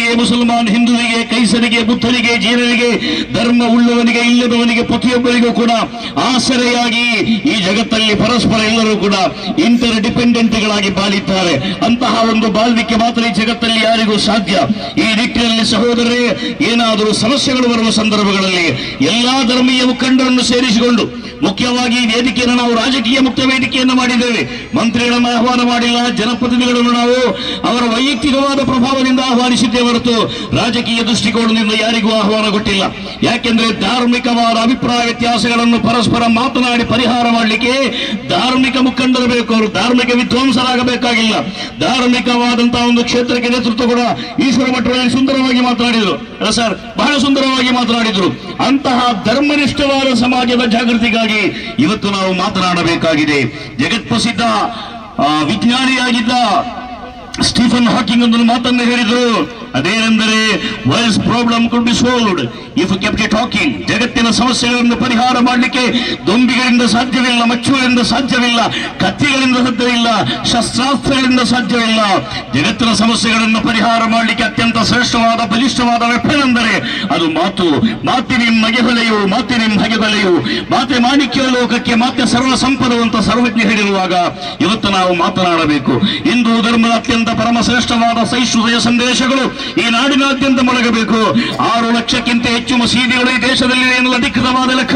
ಹಿಂದುವಿಗೆ, ಕೈಸರಿಗೆ, ಬುದ್ಧನಿಗೆ, ಜೈನರಿಗೆ, ಧರ್ಮ ಉಳ್ಳವನಿಗೆ, ಇಲ್ಲದವನಿಗೆ, ಪ್ರತಿಯೊಬ್ಬರಿಗೂ ಕೂಡ ಆಸರೆಯಾಗಿ ಈ ಜಗತ್ತಲ್ಲಿ ಪರಸ್ಪರ ಎಲ್ಲರೂ ಕೂಡ ಇಂಟರ್ ಡಿಪೆಂಡೆಂಟ್ಗಳಾಗಿ ಬಾಳಿದ್ದಾರೆ. ಅಂತಹ ಒಂದು ಬಾಳ್ವಿಕೆ ಮಾತ್ರ ಈ ಜಗತ್ತಲ್ಲಿ ಯಾರಿಗೂ ಸಾಧ್ಯ. ಈ ನಿಟ್ಟಿನಲ್ಲಿ ಸಹೋದರರೇ, ಏನಾದರೂ ಸಮಸ್ಯೆಗಳು ಬರುವ ಸಂದರ್ಭಗಳಲ್ಲಿ ಎಲ್ಲಾ ಧರ್ಮೀಯ ಮುಖಂಡರನ್ನು ಸೇರಿಸಿಕೊಂಡು, ಮುಖ್ಯವಾಗಿ ಈ ವೇದಿಕೆಯನ್ನು ನಾವು ರಾಜಕೀಯ ಮುಕ್ತ ವೇದಿಕೆಯನ್ನು ಮಾಡಿದ್ದೇವೆ. ಮಂತ್ರಿಗಳನ್ನು ಆಹ್ವಾನ ಮಾಡಿಲ್ಲ, ಜನಪ್ರತಿನಿಧಿಗಳನ್ನು ನಾವು ಅವರ ವೈಯಕ್ತಿಕವಾದ ಪ್ರಭಾವದಿಂದ ಆಹ್ವಾನಿಸಿದ್ದೇ ಹೊರತು ರಾಜಕೀಯ ದೃಷ್ಟಿಕೋನದಿಂದ ಯಾರಿಗೂ ಆಹ್ವಾನ ಕೊಟ್ಟಿಲ್ಲ. ಯಾಕೆಂದ್ರೆ ಧಾರ್ಮಿಕವಾದ ಅಭಿಪ್ರಾಯ ವ್ಯತ್ಯಾಸಗಳನ್ನು ಪರಸ್ಪರ ಮಾತನಾಡಿ ಪರಿಹಾರ ಮಾಡಲಿಕ್ಕೆ ಧಾರ್ಮಿಕ ಮುಖಂಡರು ಬೇಕು. ಅವರು ಧಾರ್ಮಿಕ ವಿದ್ವಾಂಸರಾಗಬೇಕಾಗಿಲ್ಲ. ಧಾರ್ಮಿಕವಾದಂತಹ ಒಂದು ಕ್ಷೇತ್ರಕ್ಕೆ ನೇತೃತ್ವ ಕೂಡ ಈಶ್ವರ ಮಠದಲ್ಲಿ ಸುಂದರವಾಗಿ ಮಾತನಾಡಿದರು. ಅಲ್ಲ ಸರ್, ಬಹಳ ಸುಂದರವಾಗಿ ಮಾತನಾಡಿದರು. ಅಂತಹ ಧರ್ಮನಿಷ್ಠವಾದ ಸಮಾಜದ ಜಾಗೃತಿಗಾಗಿ ಇವತ್ತು ನಾವು ಮಾತನಾಡಬೇಕಾಗಿದೆ. ಜಗತ್ಪ್ರಸಿದ್ಧ ವಿಜ್ಞಾನಿಯಾಗಿದ್ದ ಸ್ಟೀಫನ್ ಹಾಕಿಂಗ್ ಒಂದು ಮಾತನ್ನು ಹೇಳಿದರು. ಅದೇನೆಂದರೆ, world's problem could be solved if kept it talking. ಜಗತ್ತಿನ ಸಮಸ್ಯೆಗಳನ್ನು ಪರಿಹಾರ ಮಾಡಲಿಕ್ಕೆ ದೊಂಬಿಗಳಿಂದ ಸಾಧ್ಯವಿಲ್ಲ, ಮಚ್ಚುಗಳಿಂದ ಸಾಧ್ಯವಿಲ್ಲ, ಕತ್ತಿಗಳಿಂದ ಸಾಧ್ಯವಿಲ್ಲ, ಶಸ್ತ್ರಾಸ್ತ್ರಗಳಿಂದ ಸಾಧ್ಯವಿಲ್ಲ. ಜಗತ್ತಿನ ಸಮಸ್ಯೆಗಳನ್ನು ಪರಿಹಾರ ಮಾಡಲಿಕ್ಕೆ ಅತ್ಯಂತ ಶ್ರೇಷ್ಠವಾದ ಬಲಿಷ್ಠವಾದ ವೆಪನ್ ಅಂದರೆ ಅದು ಮಾತು. ಮಾತಿನಿಂ ಹಗೆಬಲೆಯು, ಮಾತಿನಿಂ ಹಗೆಬಲೆಯು, ಮಾತೆ ಮಾಣಿಕ್ಯ ಲೋಕಕ್ಕೆ, ಮಾತೆ ಸರ್ವ ಸಂಪದವು ಅಂತ ಸರ್ವಜ್ಞ ಹೇಳಿರುವಾಗ ಇವತ್ತು ನಾವು ಮಾತನಾಡಬೇಕು. ಹಿಂದೂ ಧರ್ಮದ ಅತ್ಯಂತ ಪರಮಶ್ರೇಷ್ಠವಾದ ಸಹಿಷ್ಣುತೆಯ ಸಂದೇಶಗಳು ಈ ನಾಡಿನಾದ್ಯಂತ ಮೊಳಗಬೇಕು. 6 ಲಕ್ಷಕ್ಕಿಂತ ಹೆಚ್ಚು ಮಸೀದಿಗಳು ಈ ದೇಶದಲ್ಲಿ ಎನ್ನುವ ಅಧಿಕೃತವಾದ ಲೆಕ್ಕ.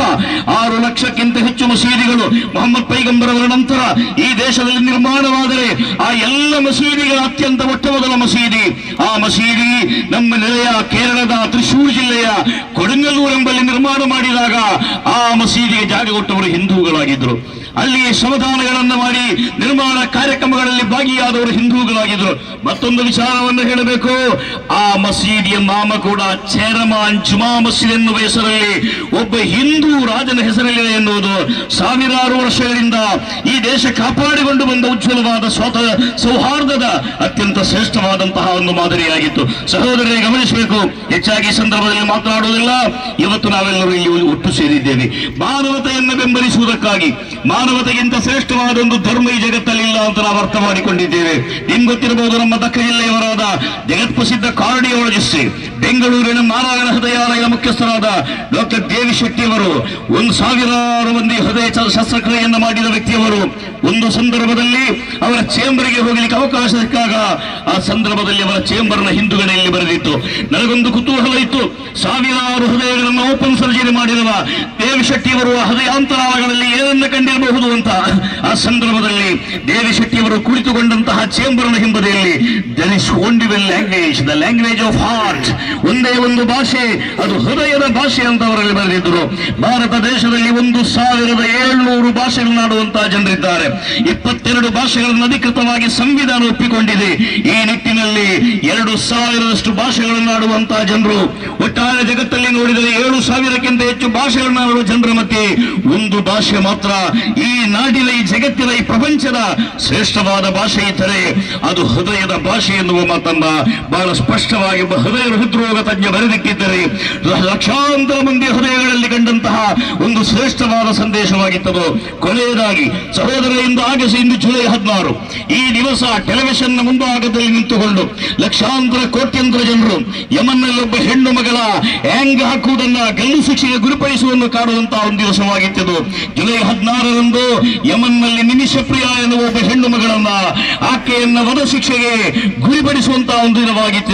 6 ಲಕ್ಷಕ್ಕಿಂತ ಹೆಚ್ಚು ಮಸೀದಿಗಳು ಮೊಹಮ್ಮದ್ ಪೈಗಂಬರ್ ಅವರ ನಂತರ ಈ ದೇಶದಲ್ಲಿ ನಿರ್ಮಾಣವಾದರೆ ಆ ಎಲ್ಲ ಮಸೀದಿಗಳ ಅತ್ಯಂತ ಮೊಟ್ಟ ಮೊದಲ ಮಸೀದಿ, ಆ ಮಸೀದಿ ನಮ್ಮ ನೆಲೆಯ ಕೇರಳದ ತ್ರಿಶೂರ್ ಜಿಲ್ಲೆಯ ಕೊಡಂಗಲ್ಲೂರು ಎಂಬಲ್ಲಿ ನಿರ್ಮಾಣ ಮಾಡಿದಾಗ ಆ ಮಸೀದಿಗೆ ಜಾಗ ಕೊಟ್ಟವರು ಹಿಂದೂಗಳಾಗಿದ್ದರು. ಅಲ್ಲಿ ಶ್ರಮದಾನಗಳನ್ನು ಮಾಡಿ ನಿರ್ಮಾಣ ಕಾರ್ಯಕ್ರಮಗಳಲ್ಲಿ ಭಾಗಿಯಾದವರು ಹಿಂದೂಗಳಾಗಿದ್ದರು. ಮತ್ತೊಂದು ವಿಚಾರವನ್ನು ಹೇಳಬೇಕು, ಆ ಮಸೀದಿಯ ನಾಮ ಕೂಡ ಚೇರಮಾನ್ ಜುಮಾ ಮಸೀದ್ ಎನ್ನುವ ಹೆಸರಲ್ಲಿ ಒಬ್ಬ ಹಿಂದೂ ರಾಜನ ಹೆಸರಲ್ಲಿದೆ ಎನ್ನುವುದು ಸಾವಿರಾರು ವರ್ಷಗಳಿಂದ ಈ ದೇಶ ಕಾಪಾಡಿಕೊಂಡು ಬಂದ ಉಜ್ವಲವಾದ ಸೌಹಾರ್ದದ ಅತ್ಯಂತ ಶ್ರೇಷ್ಠವಾದಂತಹ ಒಂದು ಮಾದರಿಯಾಗಿತ್ತು. ಸಹೋದರರೇ ಗಮನಿಸಬೇಕು, ಹೆಚ್ಚಾಗಿ ಸಂದರ್ಭದಲ್ಲಿ ಮಾತನಾಡುವುದಿಲ್ಲ. ಇವತ್ತು ನಾವೆಲ್ಲರೂ ಇಲ್ಲಿ ಒಟ್ಟು ಸೇರಿದ್ದೇವೆ ಮಾನವತೆಯನ್ನು ಬೆಂಬಲಿಸುವುದಕ್ಕಾಗಿ, ಮಾನವತೆಗಿಂತ ಶ್ರೇಷ್ಠವಾದ ಒಂದು ಧರ್ಮ ಈ ಜಗತ್ತಲ್ಲಿ ಇಲ್ಲ ಅಂತ ನಾವು ಅರ್ಥ ಮಾಡಿಕೊಂಡಿದ್ದೇವೆ. ನಿಮ್ಗೆ ಗೊತ್ತಿರಬಹುದು, ನಮ್ಮ ದಕ್ಕ ಜಿಲ್ಲೆಯವರಾದ ಜಗತ್ ಪ್ರಸಿದ್ಧ ಕಾರ್ಡಿಯಾಲಜಿಸ್ಟ್, ಬೆಂಗಳೂರಿನ ನಾರಾಯಣ ಹೃದಯಾಲಯದ ಮುಖ್ಯಸ್ಥರಾದ ಡಾಕ್ಟರ್ ದೇವಿ ಶೆಟ್ಟಿ ಅವರು 1,000 ಮಂದಿ ಹೃದಯ ಶಸ್ತ್ರಕ್ರಿಯೆಯನ್ನು ಮಾಡಿದ ವ್ಯಕ್ತಿಯವರು. ಒಂದು ಸಂದರ್ಭದಲ್ಲಿ ಅವರ ಚೇಂಬರ್ಗೆ ಹೋಗಲಿಕ್ಕೆ ಅವಕಾಶ ಸಿಕ್ಕಾಗ ಆ ಸಂದರ್ಭದಲ್ಲಿ ಅವರ ಚೇಂಬರ್ನ ಹಿಂದುಗಡೆಯಲ್ಲಿ ಬರೆದಿತ್ತು. ನನಗೊಂದು ಕುತೂಹಲ ಇತ್ತು, 1000 ಹೃದಯಗಳನ್ನು ಓಪನ್ ಸರ್ಜರಿ ಮಾಡಿರುವ ದೇವಿ ಶೆಟ್ಟಿಯವರು ಹೃದಯಾಂತರಾಳಗಳಲ್ಲಿ ಏನನ್ನ ಕಂಡಿರಬಹುದು ಅಂತ. ಆ ಸಂದರ್ಭದಲ್ಲಿ ದೇವಿ ಶೆಟ್ಟಿಯವರು ಕುಳಿತುಕೊಂಡಂತಹ ಚೇಂಬರ್ನ ಹಿಂಬದಿಯಲ್ಲಿ there is only one language, the language of heart, ಒಂದೇ ಒಂದು ಭಾಷೆ, ಅದು ಹೃದಯದ ಭಾಷೆ ಅಂತ ಅವರಲ್ಲಿ ಬರೆದಿದ್ದರು. ಭಾರತ ದೇಶದಲ್ಲಿ 1,700 ಭಾಷೆಗಳನ್ನಾಡುವಂತಹ ಜನರಿದ್ದಾರೆ. 22 ಭಾಷೆಗಳನ್ನು ಅಧಿಕೃತವಾಗಿ ಸಂವಿಧಾನ ಒಪ್ಪಿಕೊಂಡಿದೆ. ಈ ನಿಟ್ಟಿನಲ್ಲಿ 2,000ರಷ್ಟು ಭಾಷೆಗಳನ್ನಾಡುವಂತಹ ಜನರು. ಒಟ್ಟಾರೆ ಜಗತ್ತಲ್ಲಿ ನೋಡಿದರೆ 7,000ಕ್ಕಿಂತ ಹೆಚ್ಚು ಭಾಷೆಗಳನ್ನಾಡುವ ಜನರ ಮಧ್ಯೆ ಒಂದು ಭಾಷೆ ಮಾತ್ರ ಈ ನಾಡಿನ, ಈ ಜಗತ್ತಿನ, ಈ ಪ್ರಪಂಚದ ಶ್ರೇಷ್ಠವಾದ ಭಾಷೆ ಇದ್ದರೆ ಅದು ಹೃದಯದ ಭಾಷೆ ಎನ್ನುವ ಮಾತನ್ನ ಬಹಳ ಸ್ಪಷ್ಟವಾಗಿ ಹೃದಯ ಹೃದ್ರೋಗ ತಜ್ಞ ಬರೆದಿಟ್ಟಿದ್ದರೆ ಲಕ್ಷಾಂತರ ಮಂದಿ ಹೃದಯಗಳಲ್ಲಿ ಕಂಡಂತಹ ಒಂದು ಶ್ರೇಷ್ಠವಾದ ಸಂದೇಶವಾಗಿತ್ತದು. ಕೊನೆಯದಾಗಿ ಸಹೋದರರಿಂದ ಆಗಸ ಇಂದು ಜುಲೈ 16 ಈ ದಿವಸ ಟೆಲಿವಿಷನ್ನ ಮುಂಭಾಗದಲ್ಲಿ ನಿಂತುಕೊಂಡು ಲಕ್ಷಾಂತರ ಕೋಟ್ಯಂತರ ಜನರು ಯಮನ್ನಲ್ಲಿ ಒಬ್ಬ ಹೆಣ್ಣು ಮಗಳ ಹ್ಯಾಂಗ್ ಹಾಕುವುದನ್ನ, ಗಲ್ಲು ಶಿಕ್ಷೆಗೆ ಗುರಿಪಡಿಸುವುದನ್ನು ಕಾಡುವಂತಹ ಒಂದು ದಿವಸವಾಗಿತ್ತು. ಜುಲೈ 16ರಂದು ಯಮನ್ನಲ್ಲಿ ನಿಮಿಷ ಪ್ರಿಯ ಎನ್ನುವ ಒಬ್ಬ ಹೆಣ್ಣು ಮಗಳನ್ನ, ಆಕೆಯನ್ನ ವಧ ಶಿಕ್ಷೆಗೆ ಗುರಿಪಡಿಸುವಂತಹ ಒಂದು ದಿನವಾಗಿತ್ತು.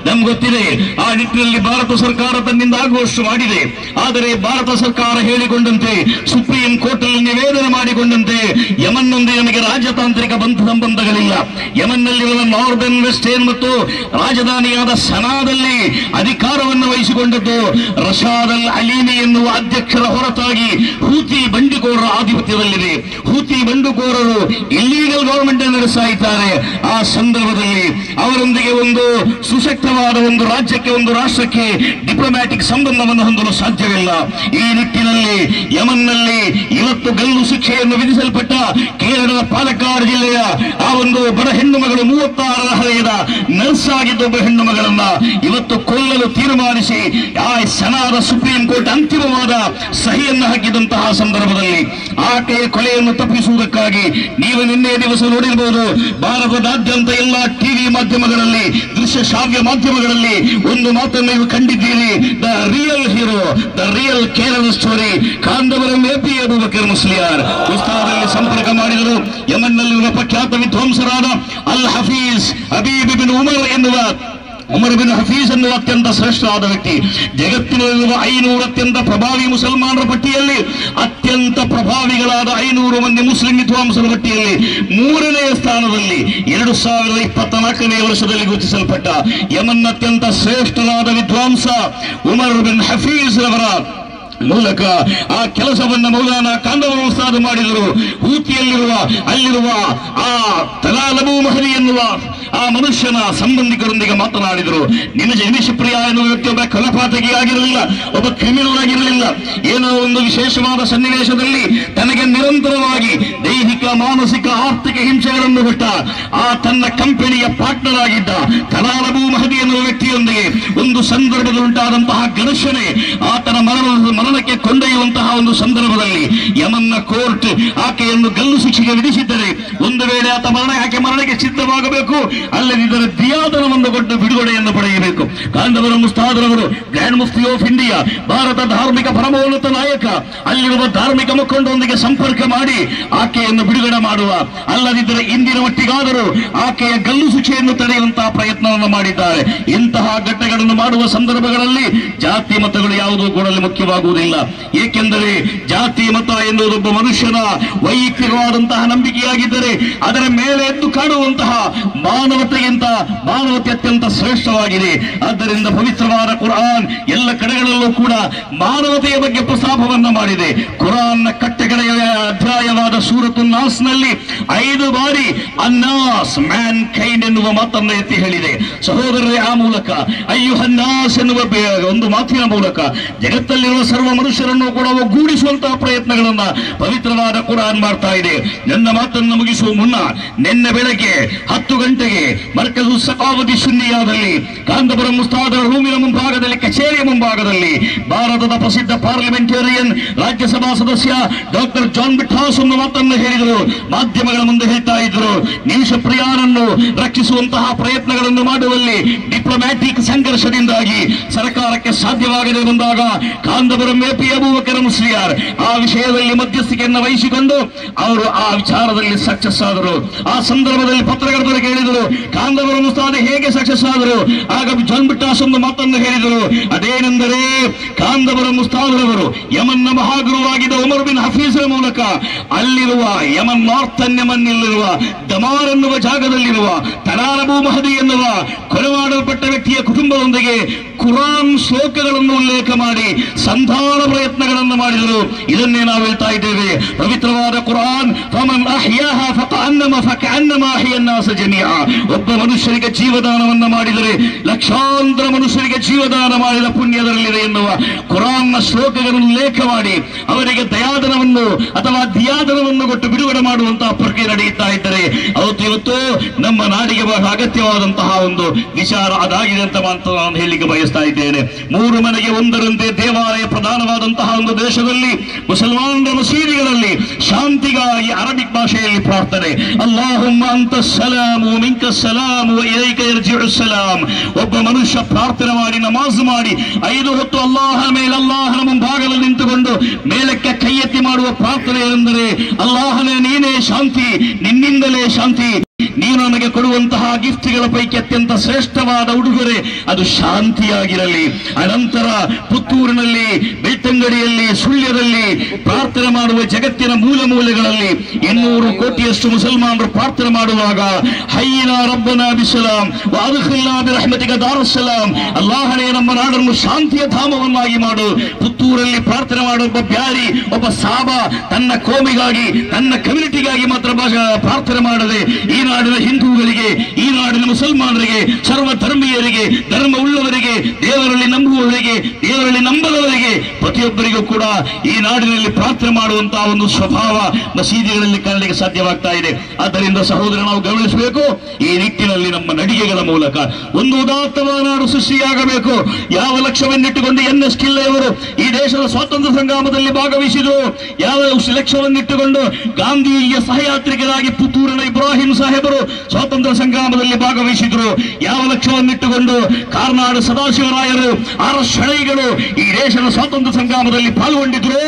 ನಮ್ಗೆ ಗೊತ್ತಿದೆ, ಆ ನಿಟ್ಟಿನಲ್ಲಿ ಭಾರತ ಸರ್ಕಾರ ತನ್ನಿಂದ ಆಗುವಷ್ಟು ಮಾಡಿದೆ. ಆದರೆ ಭಾರತ ಸರ್ಕಾರ ಹೇಳಿಕೊಂಡಂತೆ, ಸುಪ್ರೀಂ ಕೋರ್ಟ್ ಅಲ್ಲಿ ನಿವೇದನೆ ಮಾಡಿಕೊಂಡಂತೆ ಯಮನ್ನೊಂದಿಗೆ ನಮಗೆ ರಾಜತಾಂತ್ರಿಕ ಬಂಧು ಸಂಬಂಧಗಳಿಲ್ಲ. ಯಮನ್ನಲ್ಲಿರುವ ನಾರ್ದರ್ನ್ ವೆಸ್ಟರ್ನ್ ಮತ್ತು ರಾಜಧಾನಿಯಾದ ಸನಾದಲ್ಲಿ ಅಧಿಕಾರವನ್ನು ವಹಿಸಿಕೊಂಡದ್ದು ರಶಾದ್ ಅಲ್ ಅಲೀಮಿ ಎನ್ನುವ ಅಧ್ಯಕ್ಷರ ಹೊರತಾಗಿ ಹೂತಿ ಬಂಡುಕೋರರ ಆಧಿಪತ್ಯದಲ್ಲಿದೆ. ಹೂತಿ ಬಂಡುಕೋರರು ಇಲ್ಲೀಗಲ್ ಗವರ್ಮೆಂಟ್ ಅನ್ನು ನಡೆಸ್ತಾ ಇದ್ದಾರೆ. ಆ ಸಂದರ್ಭದಲ್ಲಿ ಅವರೊಂದಿಗೆ ಒಂದು ಸುಶಕ್ತವಾದ ಒಂದು ರಾಜ್ಯಕ್ಕೆ, ಒಂದು ರಾಷ್ಟ್ರಕ್ಕೆ ಡಿಪ್ಲೊಮ್ಯಾಟಿಕ್ ಸಂಬಂಧವನ್ನು ಹೊಂದಲು ಸಾಧ್ಯವಿಲ್ಲ. ಈ ನಿಟ್ಟಿನಲ್ಲಿ ಯಮನ್ನಲ್ಲಿ ಇವತ್ತು ಗಲ್ಲು ಶಿಕ್ಷೆಯನ್ನು ವಿಧಿಸಲ್ಪಟ್ಟ ಕೇರಳದ ಪಾಲಕ್ಕಾಡ್ ಜಿಲ್ಲೆಯ ಆ ಒಂದು ಬಡ ಹೆಣ್ಣು ಮಗಳು 36ರ ಹರೆಯದ ನರ್ಸ್ ಆಗಿದ್ದ ಒಬ್ಬ ಹೆಣ್ಣು ಮಗಳನ್ನ ಇವತ್ತು ಕೊಲ್ಲಲು ತೀರ್ಮಾನಿಸಿ ಆ ಸನಾದ ಸುಪ್ರೀಂ ಕೋರ್ಟ್ ಅಂತಿಮವಾದ ಸಹಿಯನ್ನು ಹಾಕಿದಂತಹ ಸಂದರ್ಭದಲ್ಲಿ ಆಕೆಯ ಕೊಲೆಯನ್ನು ತಪ್ಪಿಸುವುದಕ್ಕಾಗಿ ನೀವು ನಿನ್ನೆ ದಿವಸ ನೋಡಿರಬಹುದು, ಭಾರತದಾದ್ಯಂತ ಎಲ್ಲ ಟಿವಿ ಮಾಧ್ಯಮಗಳಲ್ಲಿ, ದೃಶ್ಯ ಶ್ರಾವ್ಯ ಮಾಧ್ಯಮಗಳಲ್ಲಿ ಒಂದು ಮಾತನ್ನು ನೀವು ಕಂಡಿದ್ದೀರಿ. The real hero, the real Kerala story, Kanthapuram AP Abubakar Musliyar ಉಸ್ತಾದಲ್ಲಿ ಸಂಪರ್ಕ ಮಾಡಿದರು. ಯಮನ್ನಲ್ಲಿರುವ ಪ್ರಖ್ಯಾತ ವಿದ್ವಾಂಸರಾದ ಅಲ್ ಹಫೀಜ್ ಹಬೀಬ್ ಬಿನ್ ಉಮರ್ ಎನ್ನುವ ಅತ್ಯಂತ ಶ್ರೇಷ್ಠವಾದ ವ್ಯಕ್ತಿ. ಜಗತ್ತಿನಲ್ಲಿರುವ 500 ಅತ್ಯಂತ ಪ್ರಭಾವಿ ಮುಸಲ್ಮಾನರ ಪಟ್ಟಿಯಲ್ಲಿ, ಅತ್ಯಂತ ಪ್ರಭಾವಿಗಳಾದ 500 ಮಂದಿ ಮುಸ್ಲಿಂ ವಿದ್ವಾಂಸರ ಪಟ್ಟಿಯಲ್ಲಿ 3ನೇ ಸ್ಥಾನದಲ್ಲಿ 2024ನೇ ವರ್ಷದಲ್ಲಿ ಗುರುತಿಸಲ್ಪಟ್ಟ ಯಮನ್ನ ಅತ್ಯಂತ ಶ್ರೇಷ್ಠವಾದ ವಿದ್ವಾಂಸ ಉಮರ್ ಬಿನ್ ಹಫೀಜ್ ರವರ ಮೂಲಕ ಆ ಕೆಲಸವನ್ನ ಮೌಲಾನಾ ಕಾಂದವರ ಉಸ್ತಾದ್ ಮಾಡಿದರು. ಹೂತಿಯಲ್ಲಿರುವ ಅಲ್ಲಿರುವ ಆ ತಲಾಲಬು ಮಹದಿ ಎನ್ನುವ ಆ ಮನುಷ್ಯನ ಸಂಬಂಧಿಕರೊಂದಿಗೆ ಮಾತನಾಡಿದರು. ನಿಮಿಷ ಪ್ರಿಯ ಎನ್ನುವ ವ್ಯಕ್ತಿ ಒಬ್ಬ ಕೊಲೆಪಾತಕಿ ಆಗಿರಲಿಲ್ಲ, ಒಬ್ಬ ಕ್ರಿಮಿನಲ್ ಆಗಿರಲಿಲ್ಲ. ಏನೋ ಒಂದು ವಿಶೇಷವಾದ ಸನ್ನಿವೇಶದಲ್ಲಿ ತನಗೆ ನಿರಂತರವಾಗಿ ದೈಹಿಕ, ಮಾನಸಿಕ, ಆರ್ಥಿಕ ಹಿಂಸೆಗಳನ್ನು ಕೊಟ್ಟ ಆ ತನ್ನ ಕಂಪನಿಯ ಪಾರ್ಟ್ನರ್ ಆಗಿದ್ದ ತಲಾಲಬು ಮಹದಿ ಎನ್ನುವ ವ್ಯಕ್ತಿಯೊಂದಿಗೆ ಒಂದು ಸಂದರ್ಭದಲ್ಲಿ ಉಂಟಾದಂತಹ ಘರ್ಷಣೆ ಆತನ ಮರಣಕ್ಕೆ ಕೊಂಡೊಯ್ಯುವಂತಹ ಒಂದು ಸಂದರ್ಭದಲ್ಲಿ ಯಮನ್ನ ಕೋರ್ಟ್ ಆಕೆಯನ್ನು ಗಲ್ಲು ಶಿಕ್ಷೆಗೆ ವಿಧಿಸಿದ್ದರೆ, ಒಂದು ವೇಳೆ ಆಕೆ ಮರಣಕ್ಕೆ ಸಿದ್ಧವಾಗಬೇಕು, ಅಲ್ಲದಿದ್ದರೆ ದಿಯಾದನವನ್ನು ಕೊಟ್ಟು ಬಿಡುಗಡೆಯನ್ನು ಪಡೆಯಬೇಕು. ಕಾಂದವರ ಮುಸ್ತಾದರವರು grand mufti of India, Bharata ಧಾರ್ಮಿಕ ಪರಮೋನ್ನತ ನಾಯಕ, ಅಲ್ಲಿರುವ ಧಾರ್ಮಿಕ ಮುಖಂಡರೊಂದಿಗೆ ಸಂಪರ್ಕ ಮಾಡಿ ಆಕೆಯನ್ನು ಬಿಡುಗಡೆ ಮಾಡುವ, ಅಲ್ಲದಿದ್ದರೆ ಇಂದಿನ ಮಟ್ಟಿಗಾದರೂ ಆಕೆಯ ಗಲ್ಲು ಶಿಕ್ಷೆಯನ್ನು ತಡೆಯುವಂತಹ ಪ್ರಯತ್ನವನ್ನು ಮಾಡಿದ್ದಾರೆ. ಇಂತಹ ಘಟ್ಟಗಳನ್ನು ಮಾಡುವ ಸಂದರ್ಭಗಳಲ್ಲಿ ಜಾತಿ ಮತಗಳು ಯಾವುದೂ ಕೂಡ ಮುಖ್ಯವಾಗುವುದಿಲ್ಲ. ಏಕೆಂದರೆ ಜಾತಿ ಮತ ಎನ್ನುವುದೊಬ್ಬ ಮನುಷ್ಯನ ವೈಯಕ್ತಿಕವಾದಂತಹ ನಂಬಿಕೆಯಾಗಿದ್ದರೆ ಅದರ ಮೇಲೆ ಎದ್ದು ಕಾಣುವಂತಹ ಮಾನವತೆ ಅತ್ಯಂತ ಶ್ರೇಷ್ಠವಾಗಿದೆ. ಆದ್ದರಿಂದ ಪವಿತ್ರವಾದ ಕುರಾನ್ ಎಲ್ಲ ಕಡೆಗಳಲ್ಲೂ ಕೂಡ ಮಾನವತೆಯ ಬಗ್ಗೆ ಪ್ರಸ್ತಾಪವನ್ನ ಮಾಡಿದೆ. ಕುರಾನ್ನ ಕಟ್ಟೆಗಳೆಯ ಅಧ್ಯಾಯವಾದ ಸೂರತು ನಾಸ್ನಲ್ಲಿ 5 ಬಾರಿ ಅನ್ನಾಸ್, ಮ್ಯಾನ್ ಕೈಂಡ್ ಎನ್ನುವ ಮಾತನ್ನು ಎತ್ತಿ ಹೇಳಿದೆ. ಸಹೋದರರೇ, ಆ ಮೂಲಕ ಅಯ್ಯುಹನ್ನಾಸ್ ಎನ್ನುವ ಒಂದು ಮಾತಿನ ಮೂಲಕ ಜಗತ್ತಲ್ಲಿರುವ ಸರ್ವ ಮನುಷ್ಯರನ್ನು ಕೂಡ ಒಗ್ಗೂಡಿಸುವಂತಹ ಪ್ರಯತ್ನಗಳನ್ನ ಪವಿತ್ರವಾದ ಕುರಾನ್ ಮಾಡ್ತಾ ಇದೆ. ನನ್ನ ಮಾತನ್ನು ಮುಗಿಸುವ ಮುನ್ನ ನಿನ್ನೆ ಬೆಳಗ್ಗೆ 10 ಗಂಟೆಗೆ ಮರ್ಕಜು ಸಕಾವತಿ ಸುನ್ನಿಯಾದಲ್ಲಿ ಕಾಂದಪುರಂ ಮುಸ್ತಾದರ ರೂಮಿನ ಮುಂಭಾಗದಲ್ಲಿ, ಕಚೇರಿಯ ಮುಂಭಾಗದಲ್ಲಿ ಭಾರತದ ಪ್ರಸಿದ್ಧ ಪಾರ್ಲಿಮೆಂಟೇರಿಯನ್ ರಾಜ್ಯಸಭಾ ಸದಸ್ಯ ಡಾಕ್ಟರ್ ಜಾನ್ ಬಿಟ್ಟಾಸ್ ಒಂದು ಮಾತನ್ನು ಹೇಳಿದರು, ಮಾಧ್ಯಮಗಳ ಮುಂದೆ ಹೇಳ್ತಾ ಇದ್ರು, ನಿಮಿಷ ಪ್ರಿಯಾರನ್ನು ರಕ್ಷಿಸುವಂತಹ ಪ್ರಯತ್ನಗಳನ್ನು ಮಾಡುವಲ್ಲಿ ಡಿಪ್ಲೊಮ್ಯಾಟಿಕ್ ಸಂಘರ್ಷದಿಂದಾಗಿ ಸರ್ಕಾರಕ್ಕೆ ಸಾಧ್ಯವಾಗದೆ ಬಂದಾಗ ಕಾಂದಬರಂ ಎಪಿ ಅಬೂಬಕರ್ ಮುಸ್ಲಿಯಾರ್ ಆ ವಿಷಯದಲ್ಲಿ ಮಧ್ಯಸ್ಥಿಕೆಯನ್ನು ವಹಿಸಿಕೊಂಡು ಅವರು ಆ ವಿಚಾರದಲ್ಲಿ ಸಕ್ಸಸ್ ಆದರು. ಆ ಸಂದರ್ಭದಲ್ಲಿ ಪತ್ರಕರ್ತರು ಕೇಳಿದರು, ಕಾಂದಬರಂ ಉಸ್ತಾದ್ ಹೇಗೆ ಸಕ್ಸಸ್ ಆದರು? ಆಗ ಜಾನ್ ಬಿಟ್ಟಾಸ್ ಒಂದು ಮಾತನ್ನು ಹೇಳಿದರು, ಅದೇನೆಂದರೆ ಕಾಂದಬರಂ ಉಸ್ತಾದ್ರವರು ಯಮನ್ನ ಮಹಾಗುರುವಾಗಿದ್ದ ಉಮರ್ ಬಿನ್ ಹಫೀಜರ ಮೂಲಕ ಅಲ್ಲಿರುವ ಯಮನ್ ನಾರ್ಥನ್ ಯಮನ್ನಲ್ಲಿರುವ ದಮಾರ್ ಎನ್ನುವ ಜಾಗದಲ್ಲಿರುವ ತರಾರ್ ಅಬೂ ಮಹದಿ ಎನ್ನುವ ಕೊಲೆ ಮಾಡಲ್ಪಟ್ಟ ವ್ಯಕ್ತಿಯ ಕುಟುಂಬದೊಂದಿಗೆ ಕುರಾನ್ ಶ್ಲೋಕಗಳನ್ನು ಉಲ್ಲೇಖ ಮಾಡಿ ಸಂಧಾನ ಪ್ರಯತ್ನಗಳನ್ನು ಮಾಡಿದರು. ಇದನ್ನೇ ನಾವು ಹೇಳ್ತಾ ಇದ್ದೇವೆ, ಪವಿತ್ರವಾದ ಕುರಾನ್ ಫಮನ್ ಅಹ್ಯಾಹಾ ಫಕಅನ್ನಮಾ ಅಹ್ಯಾ ಅನ್ನಾಸ ಜಮೀಅ. ಒಬ್ಬ ಮನುಷ್ಯನಿಗೆ ಜೀವದಾನವನ್ನು ಮಾಡಿದರೆ ಲಕ್ಷಾಂತರ ಮನುಷ್ಯರಿಗೆ ಜೀವದಾನ ಮಾಡಿದ ಪುಣ್ಯದರಲ್ಲಿದೆ ಎನ್ನುವ ಕುರಾನ್ನ ಶ್ಲೋಕಗಳನ್ನು ಉಲ್ಲೇಖ ಮಾಡಿ ಅವರಿಗೆ ದಯಾದನವನ್ನು ಅಥವಾ ದಿಯಾದನವನ್ನು ಕೊಟ್ಟು ಬಿಡುಗಡೆ ಮಾಡುವಂತಹ ಪ್ರಕ್ರಿಯೆ ನಡೆಯುತ್ತಾ ಇದ್ದರೆ ಅವತ್ತು ಇವತ್ತು ನಮ್ಮ ನಾಡಿಗೆ ಬಹಳ ಅಗತ್ಯವಾದಂತಹ ಒಂದು ವಿಚಾರ ಅದಾಗಿದೆ ಅಂತ ಮಾತ್ರ ನಾನು ಹೇಳಲಿಕ್ಕೆ ಬಯಸ್ತಾ ಇದ್ದೇನೆ. ಮೂರು ಮನೆಗೆ ಒಂದರಂತೆ ದೇವಾಲಯ ಪ್ರಧಾನವಾದಂತಹ ಒಂದು ದೇಶದಲ್ಲಿ ಮುಸಲ್ಮಾನರ ಮಸೀದಿಗಳಲ್ಲಿ ಶಾಂತಿಗಾಗಿ ಅರಬಿಕ್ ಭಾಷೆಯಲ್ಲಿ ಪ್ರಾರ್ಥನೆ, ಅಲ್ಲಾಹುಮ್ಮ ಅಂತ ಸಲಾಮು ಮಿಂಕ ಸಲಾಮು ಇಲೈಕ ಯರ್ಜಿഉ ಸಲಾಮ್. ಒಬ್ಬ ಮನುಷ್ಯ ಪ್ರಾರ್ಥನೆ ಮಾಡಿ ನಮಾಜ್ ಮಾಡಿ 5 ಹೊತ್ತು ಅಲ್ಲಾಹನ ಮೇಲೆ ಅಲ್ಲಾಹನ ಮುಂಭಾಗದಲ್ಲಿ ನಿಂತುಕೊಂಡು ಮೇಲಕ್ಕೆ ಕೈ ಎತ್ತಿ ಮಾಡುವ ಪ್ರಾರ್ಥನೆ ಎಂದರೆ, ಅಲ್ಲಾಹನೇ ನೀನೇ ಶಾಂತಿ, ನಿನ್ನಿಂದಲೇ ಶಾಂತಿ, ನೀನು ನಮಗೆ ಕೊಡುವಂತಹ ಗಿಫ್ಟ್ಗಳ ಪೈಕಿ ಅತ್ಯಂತ ಶ್ರೇಷ್ಠವಾದ ಉಡುಗೊರೆ ಅದು ಶಾಂತಿಯಾಗಿರಲಿ. ಅನಂತರ ಪುತ್ತೂರಿನಲ್ಲಿ, ಬೆಳ್ತಂಗಡಿಯಲ್ಲಿ, ಸುಳ್ಯದಲ್ಲಿ ಪ್ರಾರ್ಥನೆ ಮಾಡುವ ಜಗತ್ತಿನ ಮೂಲ ಮೂಲೆಗಳಲ್ಲಿ 200 ಕೋಟಿಯಷ್ಟು ಮುಸಲ್ಮಾನರು ಪ್ರಾರ್ಥನೆ ಮಾಡುವಾಗ ಹಯ್ಯಿನಾ ರಬ್ಬನಾ ಬಿಸಲಾಂ ವಾದ್ಖಿಲ್ನಾ ಬಿರಹ್ಮತಿಕ ದಾರುಸ್ಸಲಾಂ, ಅಲ್ಲಾಹನೇ ನಮ್ಮ ನಾಡನ್ನು ಶಾಂತಿಯ ಧಾಮವನ್ನಾಗಿ ಮಾಡು. ಪುತ್ತೂರಲ್ಲಿ ಪ್ರಾರ್ಥನೆ ಮಾಡುವ ಒಬ್ಬ ಬ್ಯಾರಿ, ಒಬ್ಬ ಸಾಬ ತನ್ನ ಕೋಮಿಗಾಗಿ, ತನ್ನ ಕಮ್ಯುನಿಟಿಗಾಗಿ ಮಾತ್ರ ಪ್ರಾರ್ಥನೆ ಮಾಡದೆ ಈ ನಾಡಿನ ಹಿಂದೂಗಳಿಗೆ, ಈ ನಾಡಿನ ಮುಸಲ್ಮಾನರಿಗೆ, ಸರ್ವ ಧರ್ಮೀಯರಿಗೆ, ಧರ್ಮ ಉಳ್ಳವರಿಗೆ, ದೇವರಲ್ಲಿ ನಂಬುವವರಿಗೆ, ದೇವರಲ್ಲಿ ನಂಬದವರಿಗೆ ಪ್ರತಿಯೊಬ್ಬರಿಗೂ ಕೂಡ ಈ ನಾಡಿನಲ್ಲಿ ಪ್ರಾರ್ಥನೆ ಮಾಡುವಂತಹ ಒಂದು ಸ್ವಭಾವ ಮಸೀದಿಗಳಲ್ಲಿ ಕಾಣಲಿಕ್ಕೆ ಸಾಧ್ಯವಾಗ್ತಾ ಇದೆ. ಆದ್ದರಿಂದ ಸಹೋದರ, ನಾವು ಗಮನಿಸಬೇಕು, ಈ ನಿಟ್ಟಿನಲ್ಲಿ ನಮ್ಮ ನಡಿಗೆಗಳ ಮೂಲಕ ಒಂದು ಉದಾತ್ತವಾದ ನಾಡು ಸೃಷ್ಟಿಯಾಗಬೇಕು. ಯಾವ ಲಕ್ಷ್ಯವನ್ನಿಟ್ಟುಕೊಂಡು NS ಕಿಲ್ಲೆಯವರು ಈ ದೇಶದ ಸ್ವಾತಂತ್ರ್ಯ ಸಂಗ್ರಾಮದಲ್ಲಿ ಭಾಗವಹಿಸಿದರು, ಯಾವ ಲಕ್ಷ್ಯವನ್ನಿಟ್ಟುಕೊಂಡು ಗಾಂಧಿಯ ಸಹಯಾತ್ರಿಕರಾಗಿ ಪುತ್ತೂರಿನ ಇಬ್ರಾಹಿಂ ಸಾಹೇಬರು ಸ್ವಾತಂತ್ರ್ಯ ಸಂಗ್ರಾಮದಲ್ಲಿ ಭಾಗವಹಿಸಿದ್ರು, ಯಾವ ಲಕ್ಷ್ಯವನ್ನಿಟ್ಟುಕೊಂಡು ಕಾರ್ನಾಡು ಸದಾಶಿವರಾಯರು, RS ಶೆಣೈಗಳು ಈ ದೇಶದ ಸ್ವಾತಂತ್ರ್ಯ ಸಂಗ್ರಾಮದಲ್ಲಿ ಪಾಲ್ಗೊಂಡಿದ್ರು,